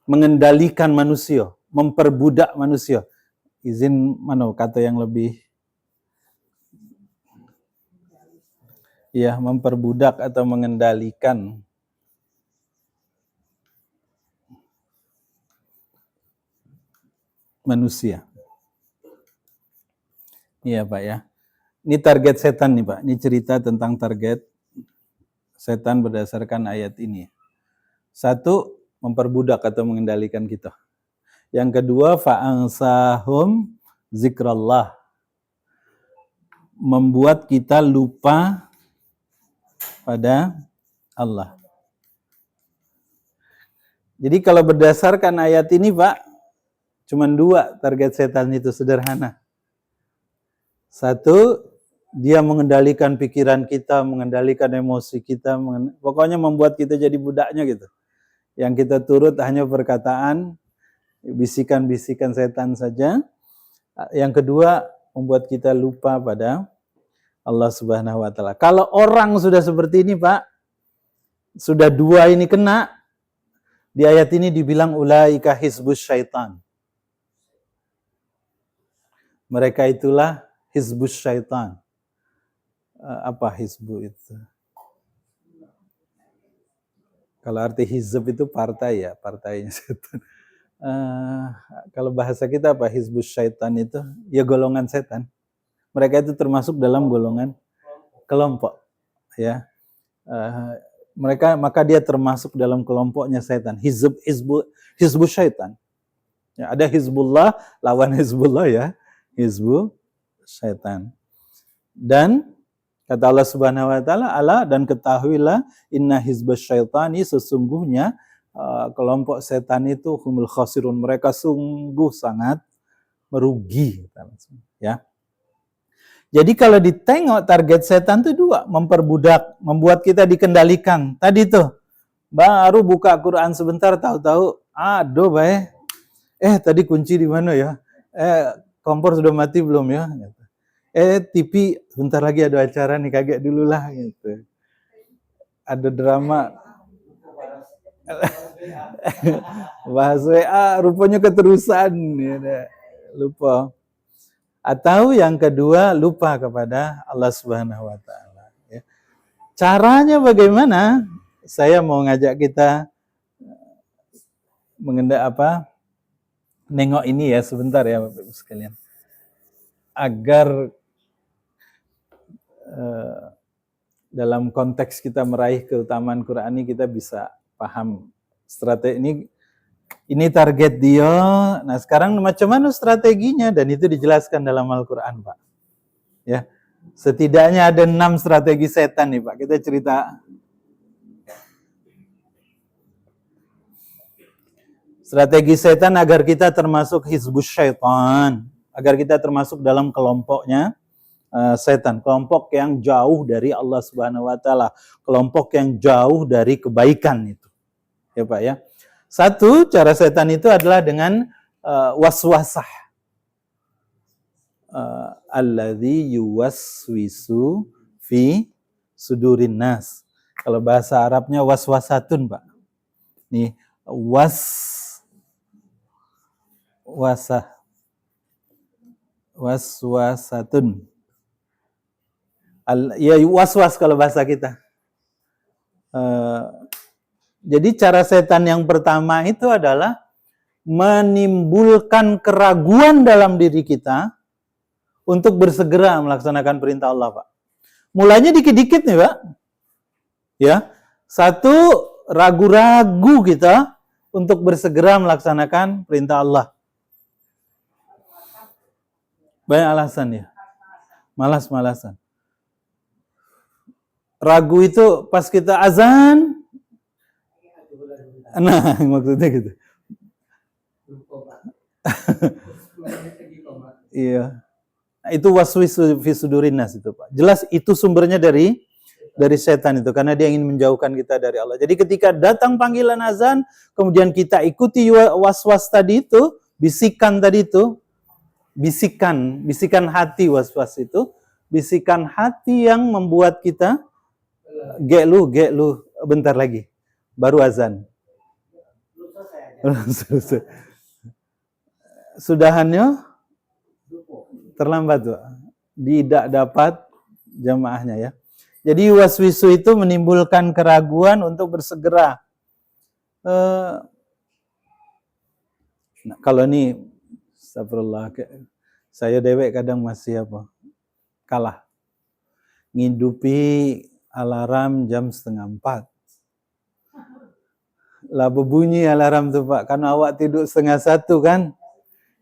Speaker 1: mengendalikan manusia, memperbudak manusia. Izin mana kata yang lebih ya, memperbudak atau mengendalikan manusia. Iya Pak ya. Ini target setan nih Pak. Ini cerita tentang target setan berdasarkan ayat ini. 1, memperbudak atau mengendalikan kita. Yang kedua, fa'ansahum zikrallah. Membuat kita lupa pada Allah. Jadi kalau berdasarkan ayat ini Pak, cuma 2 target setan itu, sederhana. 1, dia mengendalikan pikiran kita, mengendalikan emosi kita, pokoknya membuat kita jadi budaknya gitu. Yang kita turut hanya perkataan, bisikan-bisikan setan saja. Yang kedua, membuat kita lupa pada Allah Subhanahu wa Ta'ala. Kalau orang sudah seperti ini Pak, sudah 2 ini kena, di ayat ini dibilang ulaika hizbus syaitan. Mereka itulah hizbus syaitan. Apa hizbu itu? Kalau arti hizb itu partai ya, partainya setan. kalau bahasa kita apa, hizbus syaitan itu ya golongan setan. Mereka itu termasuk dalam golongan kelompok, ya. Maka dia termasuk dalam kelompoknya setan, hizbus syaitan. Ya, ada Hizbullah lawan Hizbullah, ya, hizbu syaitan. Dan kata Allah Subhanahu wa taala, ala dan ketahuilah inna hizbas syaitani, sesungguhnya kelompok setan itu humul khasirun, mereka sungguh sangat merugi, ya. Jadi kalau ditengok target setan itu dua, memperbudak, membuat kita dikendalikan. Tadi tuh baru buka Quran sebentar tahu-tahu aduh bae. Tadi kunci di mana ya? Kompor sudah mati belum ya? TV sebentar lagi ada acara nih, kaget dulu lah gitu. Ada drama. Bahas WA rupanya keterusan, ya, lupa. Atau yang kedua, lupa kepada Allah Subhanahu wa taala, ya. Caranya bagaimana? Saya mau ngajak kita nengok ini ya sebentar ya Bapak Ibu sekalian. Agar dalam konteks kita meraih keutamaan Quran ini kita bisa paham strategi ini target dia. Nah, sekarang macam mana strateginya, dan itu dijelaskan dalam Al-Qur'an, Pak. Ya. Setidaknya ada 6 strategi setan nih, Pak. Kita cerita. Strategi setan agar kita termasuk hizbus syaitan, agar kita termasuk dalam kelompoknya setan, kelompok yang jauh dari Allah Subhanahu wa taala, kelompok yang jauh dari kebaikan itu. Ya, Pak, ya. Satu, cara setan itu adalah dengan waswasah. Alladzi yuwaswisu fi sudurin nas. Kalau bahasa Arabnya waswasatun, Pak. Nih, waswasatun. Ya, waswas kalau bahasa kita. Jadi cara setan yang pertama itu adalah menimbulkan keraguan dalam diri kita untuk bersegera melaksanakan perintah Allah, Pak. Mulanya dikit-dikit nih, Pak. Ya. Satu, ragu-ragu kita untuk bersegera melaksanakan perintah Allah. Banyak alasan ya. Malas-malasan. Ragu itu pas kita azan. Nah, maksudnya gitu. Iya. Nah, itu waswisu fi sudurin nas itu, Pak. Jelas itu sumbernya dari setan itu, karena dia ingin menjauhkan kita dari Allah. Jadi ketika datang panggilan azan, kemudian kita ikuti waswas tadi itu, bisikan tadi itu, bisikan hati waswas itu, bisikan hati yang membuat kita gek lu, bentar lagi, baru azan. Sudahannya terlambat, Pak. Tidak dapat jamaahnya, ya. Jadi waswisu itu menimbulkan keraguan untuk bersegera. Nah, kalau ini, astagfirullah, saya dewek kadang masih kalah. Ngidupi alarm jam 3:30. Lah berbunyi alarm tuh, Pak, karena awak tidur 1:30 kan.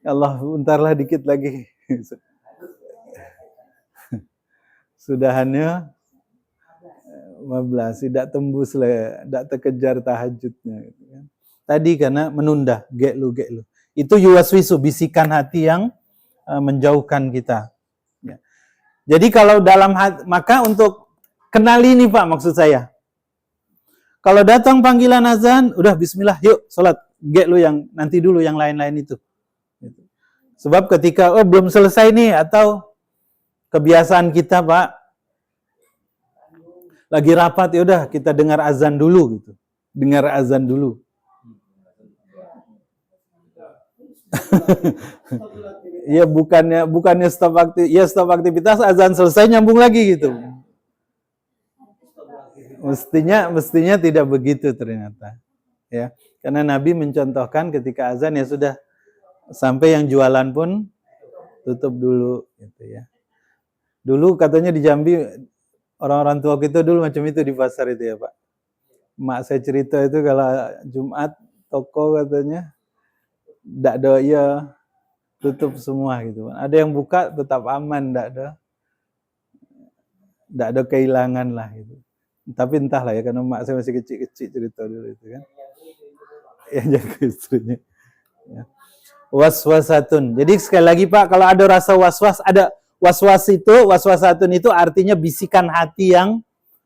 Speaker 1: Ya Allah, bentarlah dikit lagi. Sudahannya 15, tidak tembus lah, tidak terkejar tahajudnya. Gitu kan. Tadi karena menunda, gek lu. Itu yuwaswisu, bisikan hati yang menjauhkan kita. Ya. Jadi kalau dalam hati, maka untuk kenali ini, Pak, maksud saya. Kalau datang panggilan azan, udah bismillah, yuk sholat. Gek lu yang nanti dulu, yang lain-lain itu. Sebab ketika belum selesai nih, atau kebiasaan kita, Pak, lagi rapat, ya udah kita dengar azan dulu gitu. Dengar azan dulu. Ya bukannya stop aktivitas, azan selesai nyambung lagi gitu. Mestinya tidak begitu ternyata. Ya. Karena Nabi mencontohkan ketika azan ya sudah, sampai yang jualan pun tutup dulu gitu ya. Dulu katanya di Jambi orang-orang tua kita dulu macam itu di pasar itu ya Pak. Mak saya cerita itu kalau Jumat toko katanya ndak ada ya tutup semua gitu. Ada yang buka tetap aman, ndak ada kehilangan lah gitu. Tapi entahlah ya, karena mak saya masih kecil-kecil cerita dulu itu kan. Yang jaga istrinya. Ya. Waswasatun. Jadi sekali lagi Pak, kalau ada rasa waswas, ada waswasatun itu artinya bisikan hati yang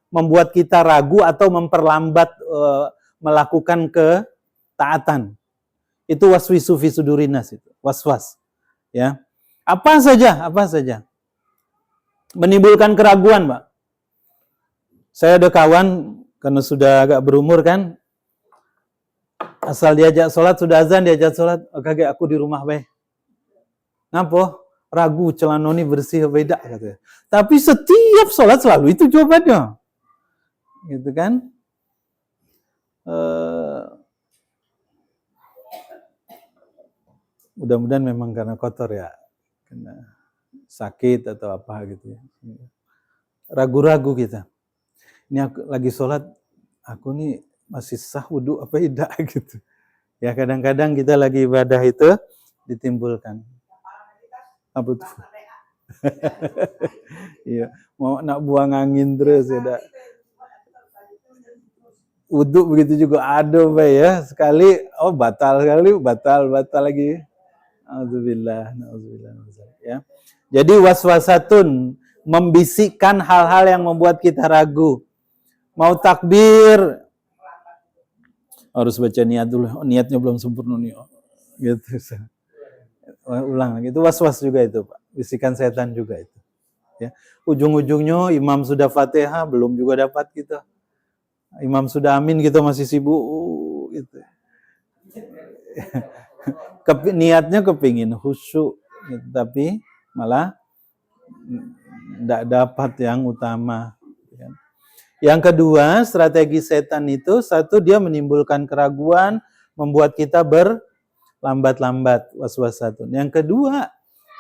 Speaker 1: membuat kita ragu atau memperlambat melakukan ketaatan. Itu waswisu fi sudurinas itu, waswas. Ya. Apa saja? Menimbulkan keraguan, Pak. Saya ada kawan, karena sudah agak berumur kan, asal diajak sholat, sudah azan diajak sholat, kagak aku di rumah bae. Ngapa? Ragu celanoni bersih beda katanya. Tapi setiap sholat selalu itu jawabannya. Gitu kan? Mudah-mudahan memang karena kotor ya. Karena sakit atau apa gitu ya. Ragu-ragu kita. Ini aku lagi sholat, aku nih masih sah wudhu apa tidak gitu. Ya kadang-kadang kita lagi ibadah itu ditimbulkan. Apa tuh? Iya, mau nak buang angin terus ya. Wudhu begitu juga ada ya. Sekali batal lagi. Alhamdulillah. Ya. Jadi waswasatun, membisikkan hal-hal yang membuat kita ragu. Mau takbir harus baca niat dulu. Niatnya belum sempurna nih. Gitu. Ulang lagi. Itu waswas juga itu, Pak. Bisikan setan juga itu. Ya. Ujung-ujungnya imam sudah Fatihah belum juga dapat kita. Imam sudah amin kita masih sibuk gitu. Niatnya kepingin khusyuk gitu, tapi malah tidak dapat yang utama. Yang kedua, strategi setan itu, satu, dia menimbulkan keraguan, membuat kita berlambat-lambat, waswasatun. Yang kedua,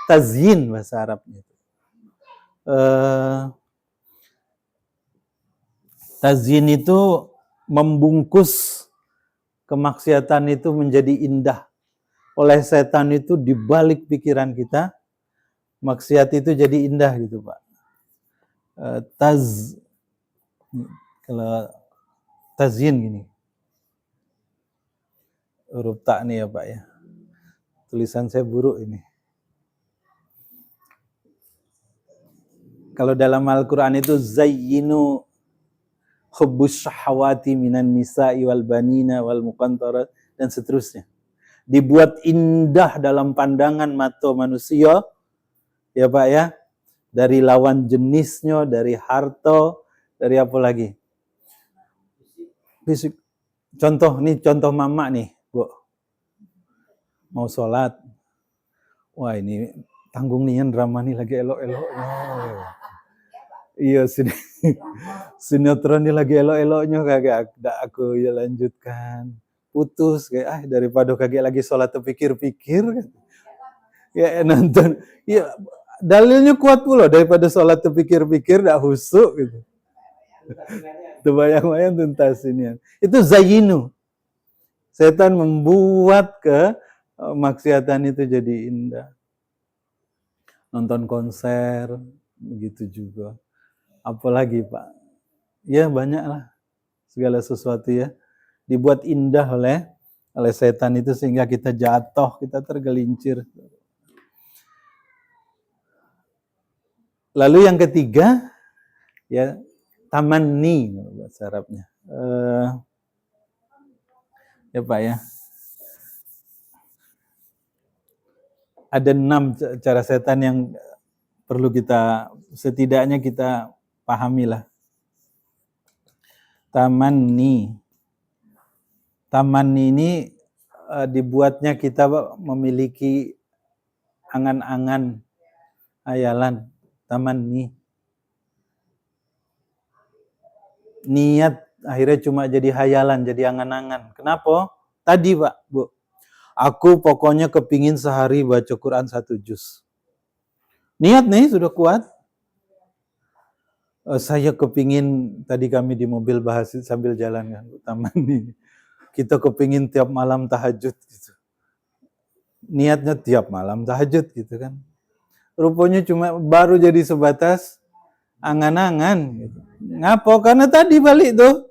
Speaker 1: tazyin bahasa Arabnya. Tazyin itu membungkus kemaksiatan itu menjadi indah. Oleh setan itu dibalik pikiran kita, maksiat itu jadi indah gitu Pak. Kalau tazyin gini, huruf tak nih ya Pak ya. Tulisan saya buruk ini. Kalau dalam Al-Quran itu zayyinu hubbus syahawati minan nisa'i wal banina wal muqantarat dan seterusnya. Dibuat indah dalam pandangan mata manusia, ya Pak ya, dari lawan jenisnya, dari harta, dari apa lagi? Fisik. Contoh mama nih, Bu. Mau sholat. Wah ini tanggung nian drama nih lagi elok-eloknya. Iya, sinetron ini lagi elok-eloknya kagak aku ya lanjutkan. Putus kayak daripada kagak lagi sholat terpikir-pikir ya nonton ya dalilnya kuat pula daripada sholat terpikir-pikir dak husuk gitu. Terbayang-bayang tuntasinnya. Itu zayyinu. Setan membuat maksiatan itu jadi indah. Nonton konser begitu juga. Apalagi Pak? Ya banyak lah. Segala sesuatu ya dibuat indah oleh setan itu sehingga kita jatuh, kita tergelincir. Lalu yang ketiga ya tamanni bahasa Arabnya. Ya Pak ya. Ada 6 cara setan yang perlu kita setidaknya kita pahami lah. Tamanni ini dibuatnya kita memiliki angan-angan, hayalan, tamanni. Niat akhirnya cuma jadi hayalan, jadi angan-angan. Kenapa? Tadi Pak, Bu, aku pokoknya kepingin sehari baca Quran 1 juz. Niat nih sudah kuat. Saya kepingin, tadi kami di mobil bahas sambil jalan kan, taman ini. Kita kepingin tiap malam tahajud gitu. Niatnya tiap malam tahajud gitu kan. Rupanya cuma baru jadi sebatas angan-angan gitu. Ngapo? Karena tadi balik tuh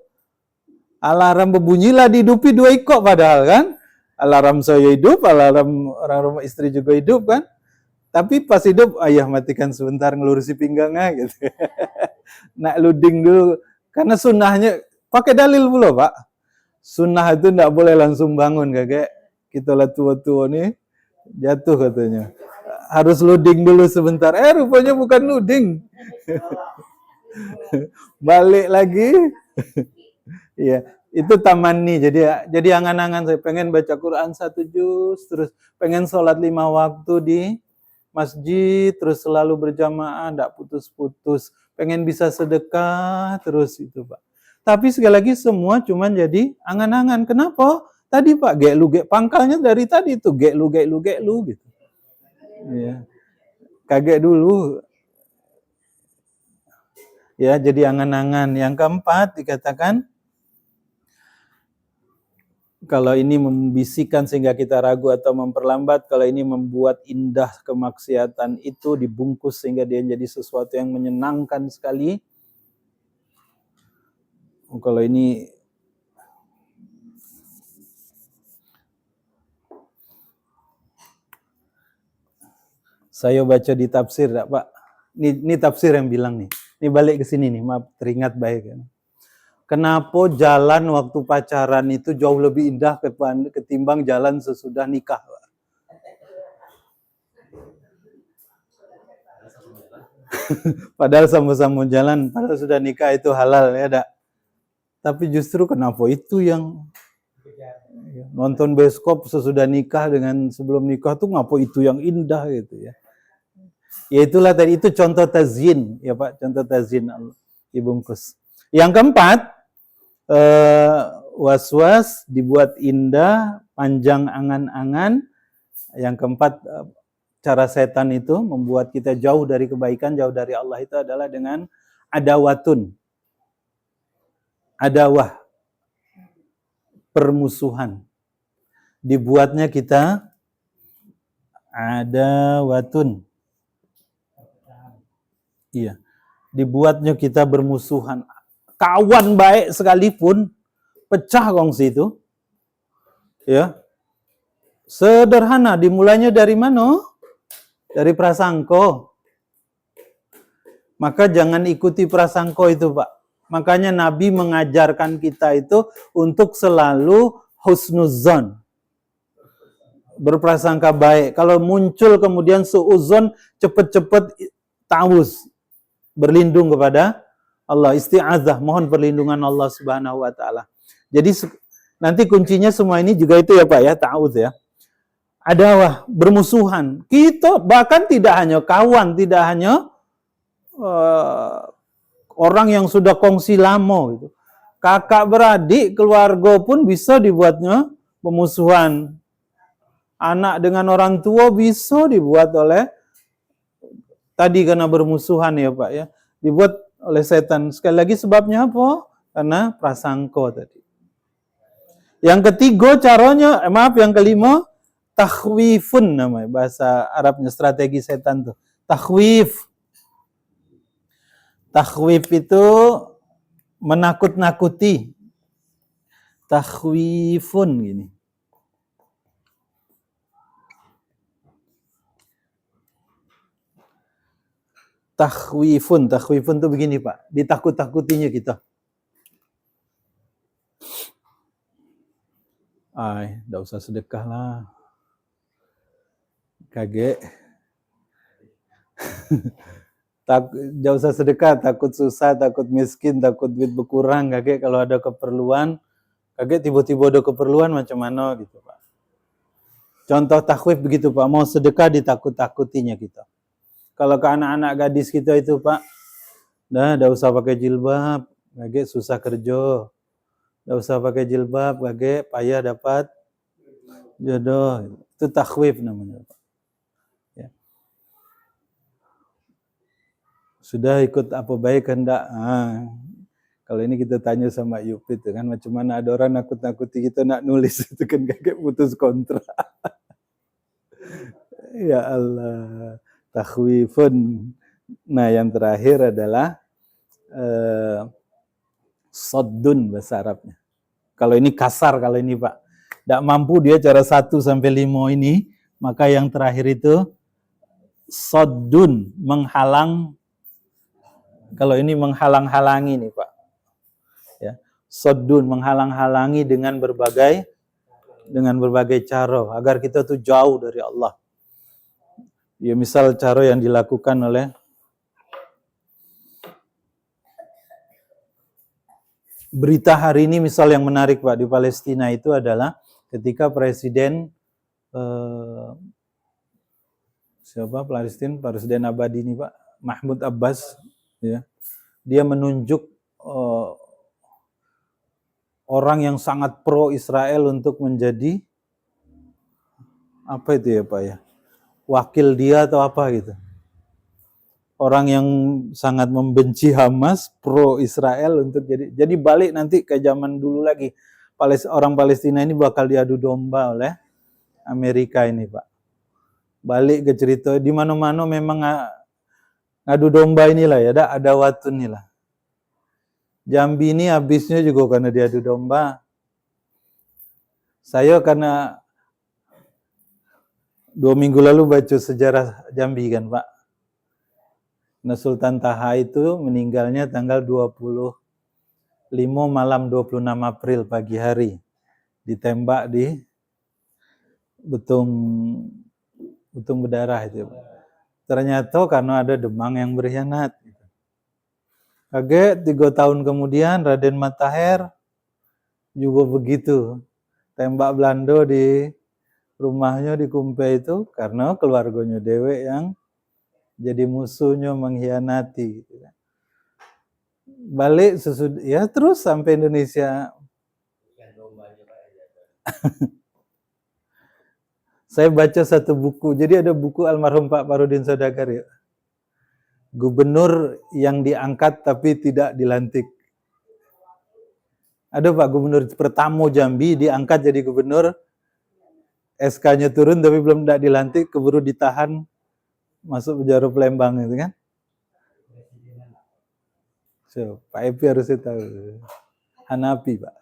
Speaker 1: alarm berbunyilah dihidupi 2 ikok padahal kan. Alarm saya hidup, alarm orang rumah istri juga hidup kan. Tapi pas hidup, ayah matikan sebentar ngelurusi pinggangnya gitu. Nak luding dulu. Karena sunnahnya, pakai dalil pula Pak. Sunnah itu tidak boleh langsung bangun kakek. Kita lah tua-tua nih, jatuh katanya. Harus loading dulu sebentar. Rupanya bukan loading. Balik lagi. Iya, itu taman nih. Jadi angan-angan saya pengen baca Quran 1 juz, terus pengen sholat 5 waktu di masjid, terus selalu berjamaah, enggak putus-putus. Pengen bisa sedekah, terus itu Pak. Tapi sekali lagi semua cuman jadi angan-angan. Kenapa? Tadi Pak, gek pangkalnya dari tadi itu gek lu gitu. Ya. Kaget dulu. Ya, jadi angan-angan. Yang keempat dikatakan kalau ini membisikkan sehingga kita ragu atau memperlambat, kalau ini membuat indah kemaksiatan itu dibungkus sehingga dia jadi sesuatu yang menyenangkan sekali. Kalau ini saya baca di tafsir, Pak. Ini tafsir yang bilang nih. Ini balik ke sini nih, maaf teringat baik kan. Kenapa jalan waktu pacaran itu jauh lebih indah ketimbang jalan sesudah nikah, Pak? Padahal sama-sama jalan, padahal sudah nikah itu halal ya, Dak. Tapi justru kenapa itu yang nonton bioskop sesudah nikah dengan sebelum nikah tuh ngapa itu yang indah gitu ya. Ya itulah tadi, itu contoh tazyin ya Pak, contoh tazyin dibungkus. Yang keempat, was-was dibuat indah, panjang angan-angan. Yang keempat, cara setan itu membuat kita jauh dari kebaikan, jauh dari Allah itu adalah dengan adawatun. Adawah, permusuhan. Dibuatnya kita adawatun. Iya. Dibuatnya kita bermusuhan. Kawan baik sekalipun pecah kongsi itu. Ya. Sederhana, dimulainya dari mana? Dari prasangko. Maka jangan ikuti prasangko itu, Pak. Makanya Nabi mengajarkan kita itu untuk selalu husnuzon. Berprasangka baik. Kalau muncul kemudian suuzon, cepet-cepet ta'awuz. Berlindung kepada Allah, isti'adzah, mohon perlindungan Allah Subhanahu wa taala. Jadi nanti kuncinya semua ini juga itu ya Pak ya, ta'awuz ya. Adawah, bermusuhan. Kita bahkan tidak hanya kawan, tidak hanya orang yang sudah kongsi lama gitu. Kakak beradik, keluarga pun bisa dibuatnya pemusuhan. Anak dengan orang tua bisa dibuat oleh tadi karena bermusuhan ya Pak ya. Dibuat oleh setan. Sekali lagi sebabnya apa? Karena prasangko tadi. Yang ketiga caranya, yang kelima, takhwifun namanya. Bahasa Arabnya strategi setan tuh. Takhwif. Takhwif itu menakut-nakuti. Takhwifun gini. Takhwifun tuh begini Pak, ditakut-takutinya kita. Enggak usah sedekah lah. Kaget. Enggak usah sedekah, takut susah, takut miskin, takut duit berkurang, kaget kalau ada keperluan. Kaget tiba-tiba ada keperluan macam mana gitu Pak. Contoh takhwif begitu Pak, mau sedekah ditakut-takutinya kita. Kalau ke anak-anak gadis kita itu Pak, enggak usah pakai jilbab, kaget susah kerja. Enggak usah pakai jilbab, kaget payah dapat Jodoh itu takhwif namanya. Ya. Sudah ikut apa baik hendak. Kalau ini kita tanya sama Yupit kan, macam mana ada orang nakut-nakuti kita nak nulis itu kan kayak putus kontrak. Ya Allah, takhwifun. Nah, yang terakhir adalah soddun bahasa Arabnya. Kalau ini kasar, kalau ini Pak. Tidak mampu dia cara 1 sampai 5 ini, maka yang terakhir itu soddun, menghalang. Kalau ini menghalang-halangi nih Pak. Ya. Soddun, menghalang-halangi dengan berbagai cara agar kita tuh jauh dari Allah. Ya misal cara yang dilakukan oleh berita hari ini misal yang menarik Pak di Palestina itu adalah ketika Presiden Presiden abadi ini Pak, Mahmud Abbas, ya, dia menunjuk orang yang sangat pro Israel untuk menjadi apa itu ya Pak ya, wakil dia atau apa gitu. Orang yang sangat membenci Hamas, pro Israel untuk jadi balik nanti ke zaman dulu lagi. Orang Palestina ini bakal diadu domba oleh Amerika ini Pak. Balik ke cerita di mana-mana memang ngadu domba inilah ya, ada watun inilah. Jambi ini habisnya juga karena diadu domba. Saya karena 2 minggu lalu baca sejarah Jambi kan Pak. Nah, Sultan Taha itu meninggalnya tanggal 25 malam 26 April pagi hari. Ditembak di betung berdarah itu. Ternyata karena ada demang yang berkhianat. Kaget 3 tahun kemudian Raden Matahir juga begitu. Tembak Belanda di rumahnya di Kumpe itu karena keluarganya Dewe yang jadi musuhnya mengkhianati. Balik sesudah ya terus sampai Indonesia. Saya baca satu buku, jadi ada buku almarhum Pak Parudin Saudagar ya. Gubernur yang diangkat tapi tidak dilantik. Ada Pak Gubernur pertama Jambi diangkat jadi gubernur, SK-nya turun tapi belum tidak dilantik, keburu ditahan masuk penjara Palembang itu kan. So, Pak Epi harusnya tahu. Hanapi Pak,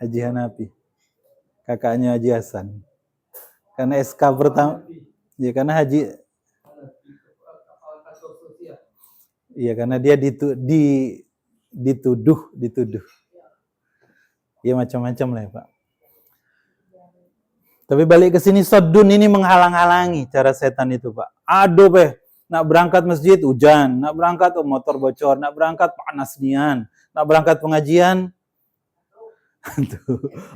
Speaker 1: Haji Hanapi, kakaknya Haji Hasan. Karena SK pertama, ya karena Haji, iya karena dia dituduh. Ya macam-macam lah ya Pak. Tapi balik ke sini, soddun ini menghalang-halangi cara setan itu Pak. Aduh nak berangkat masjid hujan, nak berangkat motor bocor, nak berangkat panas nian, nak berangkat pengajian.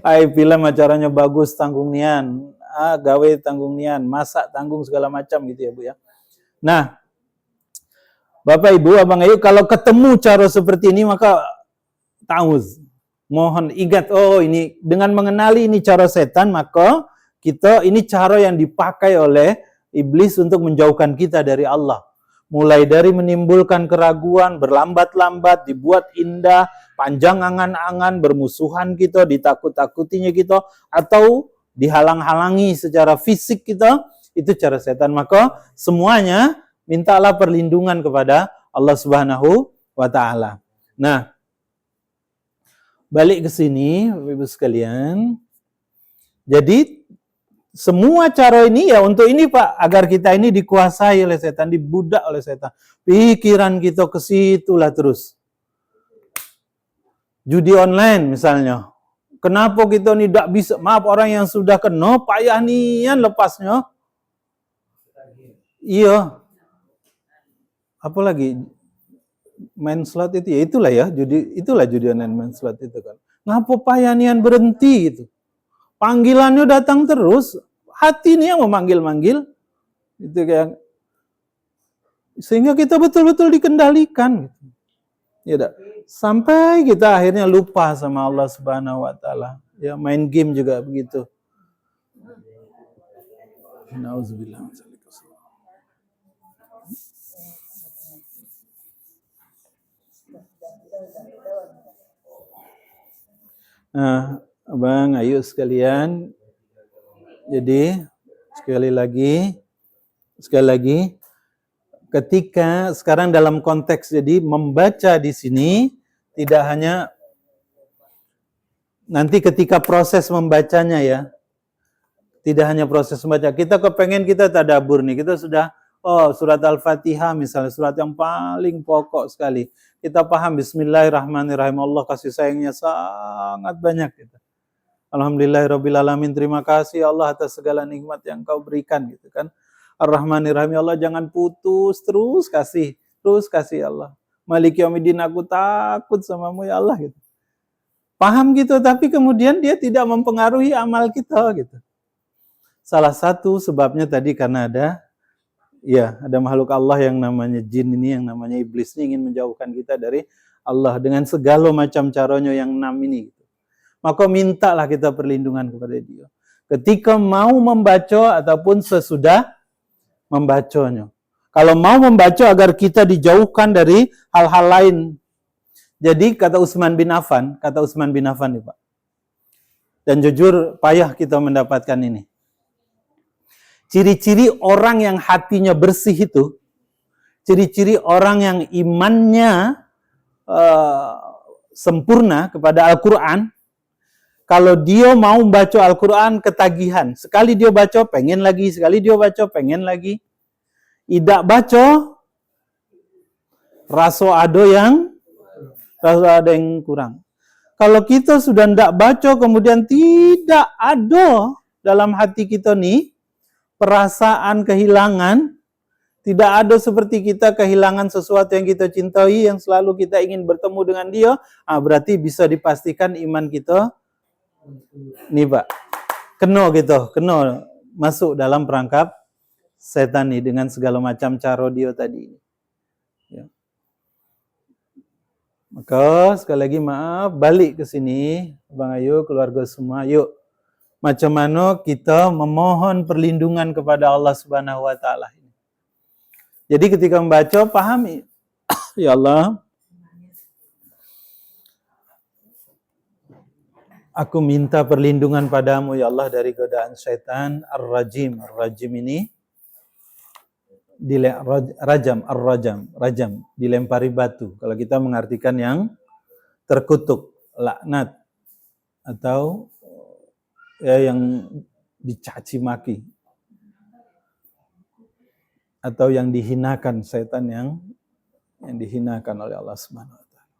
Speaker 1: Ai film acaranya bagus tanggung nian, gawe tanggung nian, masak tanggung segala macam gitu ya Bu ya. Nah, Bapak Ibu, Abang Ayu, kalau ketemu cara seperti ini maka ta'awuz. Mohon ingat, ini dengan mengenali ini cara setan, maka ini cara yang dipakai oleh iblis untuk menjauhkan kita dari Allah. Mulai dari menimbulkan keraguan, berlambat-lambat, dibuat indah, panjang angan-angan, bermusuhan kita, ditakut-takutinya kita, atau dihalang-halangi secara fisik kita, itu cara setan. Maka semuanya mintalah perlindungan kepada Allah Subhanahu wa Ta'ala. Nah, balik ke sini, Ibu sekalian. Jadi, semua cara ini ya untuk ini Pak, agar kita ini dikuasai oleh setan, dibudak oleh setan. Pikiran kita ke situlah terus. Judi online misalnya. Kenapa kita ini tidak bisa, maaf orang yang sudah kena, payah nian lepasnya. Iya. Apalagi main slot itu ya itulah judi online main slot itu kan. Ngapa payanian berhenti gitu? Panggilannya datang terus, hati ini yang memanggil-manggil, itu kayak sehingga kita betul-betul dikendalikan. Gitu. Ya, sampai kita akhirnya lupa sama Allah Subhanahu Wa Taala. Ya main game juga begitu. Nauzubillah. Nah, Abang, ayo sekalian. Jadi sekali lagi, ketika sekarang dalam konteks jadi membaca di sini tidak hanya nanti ketika proses membacanya ya, tidak hanya proses membaca. Kita kepengen kita tadabbur nih, kita sudah surat Al-Fatihah misalnya, surat yang paling pokok sekali. Kita paham Bismillahirrahmanirrahim, Allah kasih sayangnya sangat banyak gitu. Alhamdulillahirrabbilalamin, terima kasih Allah atas segala nikmat yang kau berikan gitu kan. Ar-Rahmanirrahim, Allah jangan putus, terus kasih Allah. Maliki yaumiddin, aku takut samamu ya Allah gitu. Paham gitu, tapi kemudian dia tidak mempengaruhi amal kita gitu. Salah satu sebabnya tadi karena ada makhluk Allah yang namanya jin ini, yang namanya iblis ini ingin menjauhkan kita dari Allah dengan segala macam caranya yang 6 ini. Maka mintalah kita perlindungan kepada dia. Ketika mau membaca ataupun sesudah membacanya. Kalau mau membaca agar kita dijauhkan dari hal-hal lain. Jadi kata Utsman bin Affan nih Pak. Dan jujur payah kita mendapatkan ini. Ciri-ciri orang yang hatinya bersih itu, ciri-ciri orang yang imannya sempurna kepada Al-Quran, kalau dia mau baca Al-Quran ketagihan. Sekali dia baca, pengen lagi. Sekali dia baca, pengen lagi. Tidak baca, rasa ada yang kurang. Kalau kita sudah tidak baca, kemudian tidak ada dalam hati kita nih perasaan kehilangan, tidak ada seperti kita kehilangan sesuatu yang kita cintai, yang selalu kita ingin bertemu dengan dia, berarti bisa dipastikan iman kita nih Pak, kena masuk dalam perangkap setan nih dengan segala macam cara dia tadi. Ya. Maka sekali lagi maaf, balik ke sini, Bang Ayu, keluarga semua, yuk. Macam mana kita memohon perlindungan kepada Allah Subhanahu wa taala. Jadi ketika membaca pahami, ya Allah, aku minta perlindungan padamu ya Allah dari godaan syaitan ar-rajim. Ar-rajim ini rajam, dilempari batu. Kalau kita mengartikan yang terkutuk, laknat, atau yang dicaci maki, atau yang dihinakan, syaitan yang dihinakan oleh Allah Subhanahu wa taala.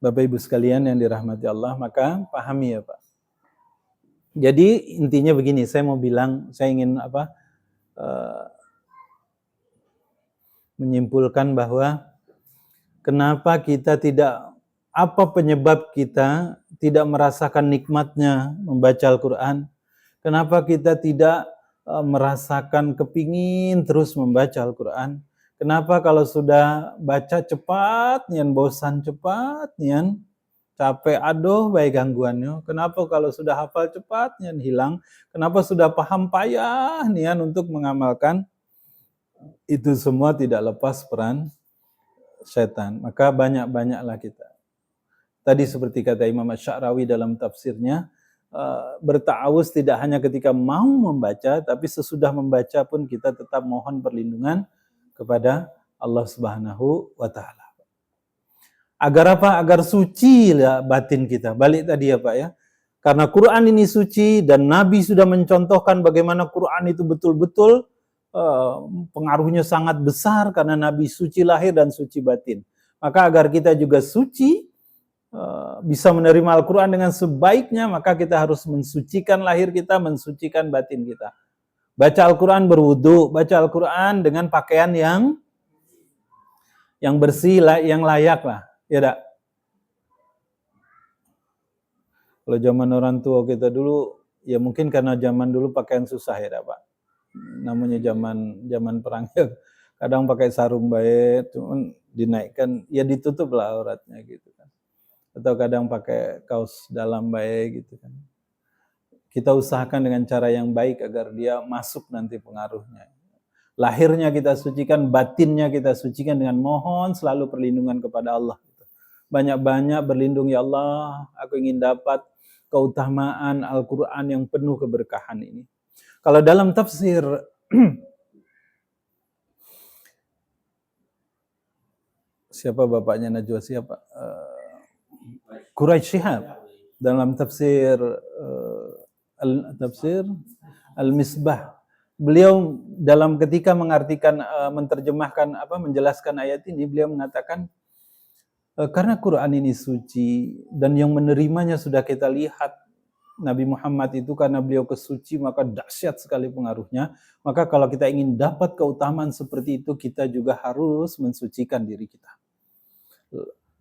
Speaker 1: Bapak Ibu sekalian yang dirahmati Allah, maka pahami ya Pak. Jadi intinya begini, saya ingin menyimpulkan bahwa kenapa kita apa penyebab kita tidak merasakan nikmatnya membaca Al-Quran? Kenapa kita tidak merasakan kepingin terus membaca Al-Quran? Kenapa kalau sudah baca cepat, nian bosan cepat, nian capek, aduh baik gangguannya. Kenapa kalau sudah hafal cepat, nian hilang? Kenapa sudah paham payah, nian untuk mengamalkan? Itu semua tidak lepas peran setan. Maka banyak-banyaklah kita. Tadi seperti kata Imam Asy-Sya'rawi dalam tafsirnya, berta'awuz tidak hanya ketika mau membaca, tapi sesudah membaca pun kita tetap mohon perlindungan kepada Allah Subhanahu wa taala. Agar apa? Agar suci lah batin kita. Balik tadi ya Pak ya. Karena Quran ini suci dan Nabi sudah mencontohkan bagaimana Quran itu betul-betul pengaruhnya sangat besar karena Nabi suci lahir dan suci batin. Maka agar kita juga suci, bisa menerima Al-Quran dengan sebaiknya, maka kita harus mensucikan lahir kita, mensucikan batin kita. Baca Al-Quran berwudu, baca Al-Quran dengan pakaian yang bersih, yang layak lah. Ya tak? Kalau zaman orang tua kita dulu, ya mungkin karena zaman dulu pakaian susah ya tak Pak. Namanya zaman perang ya, kadang pakai sarung baik, cuman dinaikkan, ya ditutup lah auratnya gitu kan. Atau kadang pakai kaos dalam baik gitu kan. kita usahakan dengan cara yang baik agar dia masuk nanti pengaruhnya. Lahirnya kita sucikan, batinnya kita sucikan dengan mohon selalu perlindungan kepada Allah. Banyak-banyak berlindung, ya Allah, aku ingin dapat keutamaan Al-Quran yang penuh keberkahan ini. Kalau dalam tafsir siapa bapaknya Najwa, siapa? Quraisy Shihab. Dalam tafsir Al-Misbah, beliau dalam ketika mengartikan, menerjemahkan menjelaskan ayat ini, beliau mengatakan karena Quran ini suci dan yang menerimanya sudah kita lihat Nabi Muhammad itu, karena beliau kesuci maka dahsyat sekali pengaruhnya. Maka kalau kita ingin dapat keutamaan seperti itu, kita juga harus mensucikan diri kita.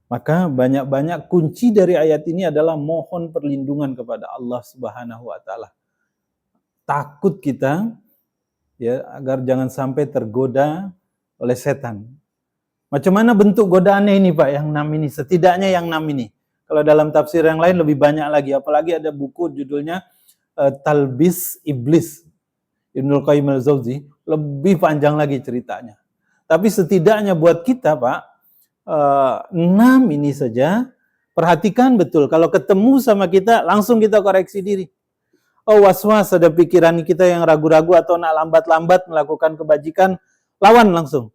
Speaker 1: Maka banyak-banyak kunci dari ayat ini adalah mohon perlindungan kepada Allah Subhanahu wa taala. Takut kita ya agar jangan sampai tergoda oleh setan. Macam mana bentuk godaannya ini Pak, yang 6 ini? Setidaknya yang 6 ini. Kalau dalam tafsir yang lain lebih banyak lagi, apalagi ada buku judulnya Talbis Iblis, Ibnul Qayyim al-Jauzi, lebih panjang lagi ceritanya. Tapi setidaknya buat kita Pak, 6 ini saja, perhatikan betul. Kalau ketemu sama kita, langsung kita koreksi diri. Oh, was-was, ada pikiran kita yang ragu-ragu atau nak lambat-lambat melakukan kebajikan, lawan langsung.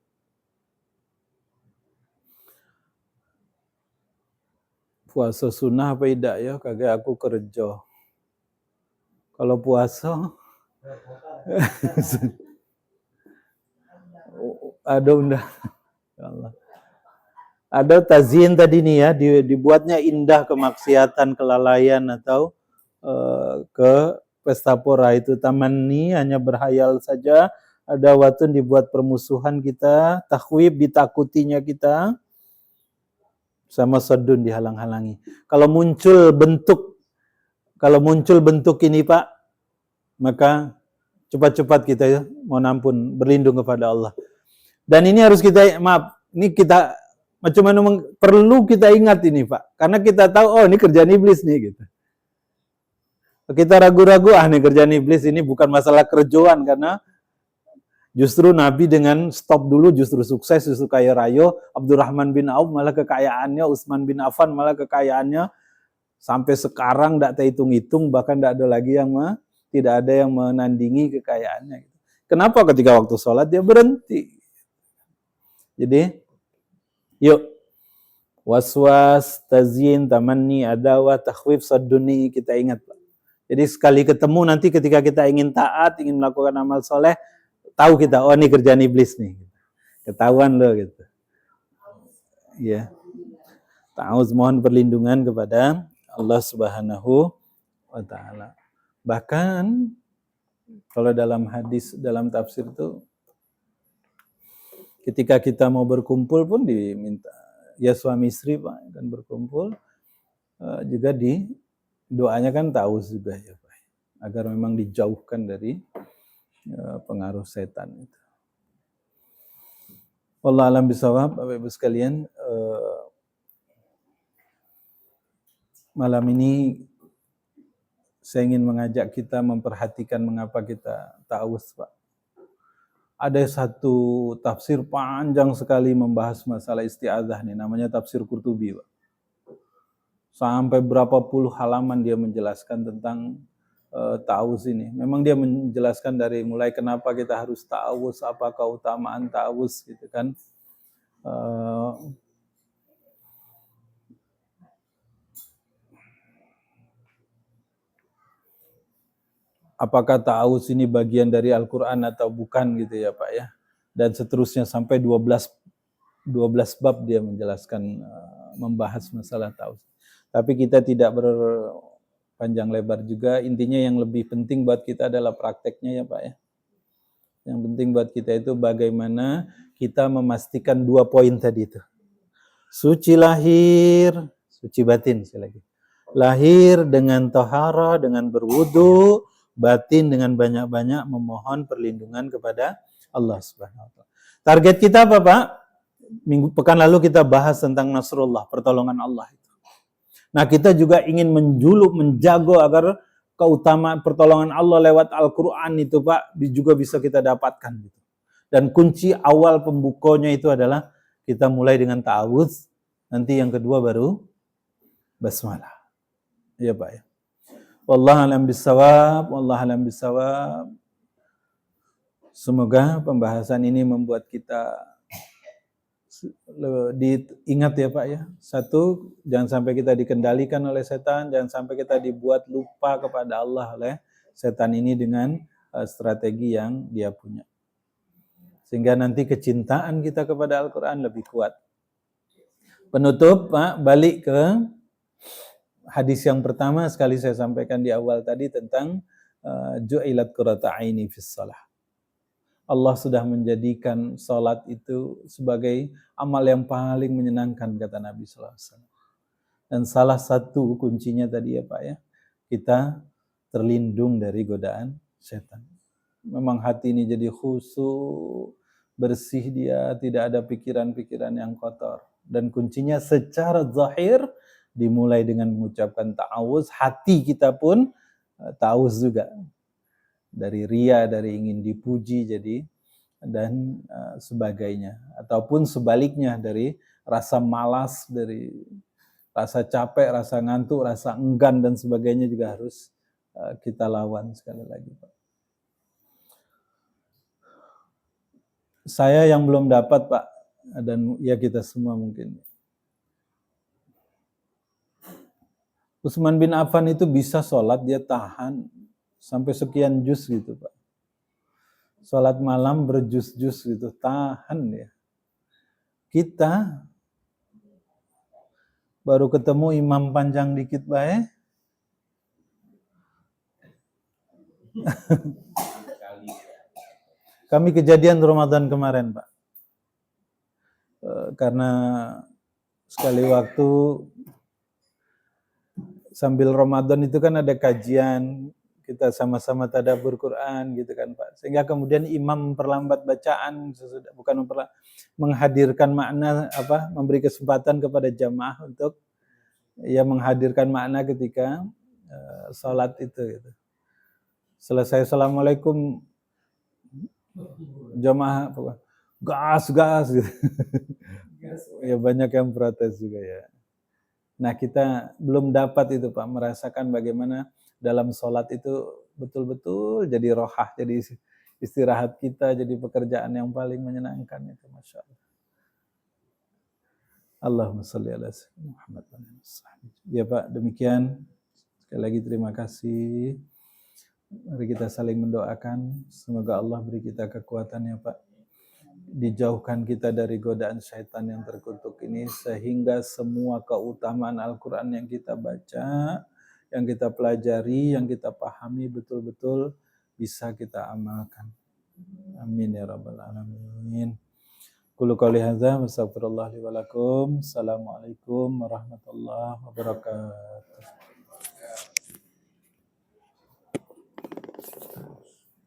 Speaker 1: Puasa sunnah apa tidak ya? Kagak aku kerja. Kalau puasa ada undah. Allah. Ada tazyin tadi nih ya, dibuatnya indah kemaksiatan, kelalaian atau ke pesta pora itu. Tamanni hanya berhayal saja, ada watun dibuat permusuhan kita, takhwib ditakutinya kita, sama sadun dihalang-halangi. Kalau muncul bentuk ini Pak, maka cepat-cepat kita ya, mohon ampun, berlindung kepada Allah. Dan ini harus kita, ini kita macam mana perlu kita ingat ini Pak, karena kita tahu oh ini kerjaan iblis nih gitu. Kita ragu-ragu ini kerjaan iblis, ini bukan masalah kerjaan, karena justru Nabi dengan stop dulu justru sukses, justru kaya raya. Abdurrahman bin Auf malah kekayaannya, Utsman bin Affan malah kekayaannya sampai sekarang tidak terhitung-hitung, bahkan tidak ada yang menandingi kekayaannya. Kenapa? Ketika waktu sholat dia berhenti. Jadi, yuk, waswas, tazyin, tamanni, adawah, takhwif, sadduni, kita ingat Pak. Jadi sekali ketemu nanti ketika kita ingin taat, ingin melakukan amal soleh, tahu kita, oh ini kerjaan iblis nih. Ketahuan loh gitu. Ya. Tahu, mohon perlindungan kepada Allah Subhanahu wa taala. Bahkan kalau dalam hadis, dalam tafsir itu, ketika kita mau berkumpul pun diminta, ya suami istri Pak kan berkumpul, juga doanya kan tahu juga ya Pak, agar memang dijauhkan dari pengaruh setan itu. Wallahu a'lam bishawab. Bapak Ibu sekalian, malam ini saya ingin mengajak kita memperhatikan mengapa kita ta'awudz Pak. Ada satu tafsir panjang sekali membahas masalah isti'adzah nih, namanya tafsir Qurtubi Pak. Sampai berapa puluh halaman dia menjelaskan tentang ta'awudz ini. Memang dia menjelaskan dari mulai kenapa kita harus ta'awudz, apa keutamaan ta'awudz gitu kan. Apakah ta'awudz ini bagian dari Al-Quran atau bukan gitu ya Pak ya. Dan seterusnya sampai 12 bab dia menjelaskan, membahas masalah ta'awudz. Tapi kita tidak berpanjang lebar juga. Intinya yang lebih penting buat kita adalah prakteknya ya Pak ya. Yang penting buat kita itu bagaimana kita memastikan 2 poin tadi itu. Suci lahir, suci batin sekali lagi. Lahir dengan tohara, dengan berwudu, batin dengan banyak-banyak memohon perlindungan kepada Allah Subhanahu wa taala. Target kita apa Pak? Pekan lalu kita bahas tentang Nasrullah, pertolongan Allah itu. Nah, kita juga ingin menjaga agar keutamaan pertolongan Allah lewat Al-Quran itu Pak juga bisa kita dapatkan gitu. Dan kunci awal pembukanya itu adalah kita mulai dengan ta'awudz, nanti yang kedua baru basmalah. Iya Pak ya. Wallahu a'lam bishawab, wallahu a'lam bishawab. Semoga pembahasan ini membuat kita diingat ya Pak ya. Satu, jangan sampai kita dikendalikan oleh setan, jangan sampai kita dibuat lupa kepada Allah oleh setan ini dengan strategi yang dia punya. Sehingga nanti kecintaan kita kepada Al-Quran lebih kuat. Penutup Pak, balik ke hadis yang pertama sekali saya sampaikan di awal tadi tentang ju'ilat qurrata aini fis shalah. Allah sudah menjadikan salat itu sebagai amal yang paling menyenangkan kata Nabi sallallahu alaihi wasallam. Dan salah satu kuncinya tadi ya Pak ya, kita terlindung dari godaan setan. Memang hati ini jadi khusyuk, bersih dia, tidak ada pikiran-pikiran yang kotor. Dan kuncinya secara zahir dimulai dengan mengucapkan ta'awuz, hati kita pun ta'awuz juga. Dari ria, dari ingin dipuji jadi dan sebagainya. Ataupun sebaliknya dari rasa malas, dari rasa capek, rasa ngantuk, rasa enggan dan sebagainya juga harus kita lawan sekali lagi Pak. Saya yang belum dapat Pak, dan ya kita semua mungkin. Utsman bin Affan itu bisa sholat, dia tahan sampai sekian juz gitu Pak. Sholat malam berjuz-juz gitu, tahan ya. Kita baru ketemu imam panjang dikit Pak. Kami kejadian Ramadan kemarin Pak. Karena sekali waktu sambil Ramadan itu kan ada kajian, kita sama-sama tadabbur Quran gitu kan Pak. Sehingga kemudian imam memperlambat bacaan, bukan menghadirkan makna memberi kesempatan kepada jamaah untuk ya menghadirkan makna ketika salat itu gitu. Selesai assalamualaikum jamaah gas gitu. Ya banyak yang protes juga ya. Nah kita belum dapat itu Pak, merasakan bagaimana dalam sholat itu betul-betul jadi rohah, jadi istirahat kita, jadi pekerjaan yang paling menyenangkan itu Masya Allah. Allahumma sholli ala sayyidina Muhammad. Ya Pak, demikian. Sekali lagi terima kasih. Mari kita saling mendoakan. Semoga Allah beri kita kekuatan ya Pak. Dijauhkan kita dari godaan syaitan yang terkutuk ini, sehingga semua keutamaan Al-Quran yang kita baca, yang kita pelajari, yang kita pahami betul-betul bisa kita amalkan. Amin ya rabbal alamin. Qulu qouli hadza wa astaghfirullah li wa lakum. Assalamualaikum warahmatullahi wabarakatuh.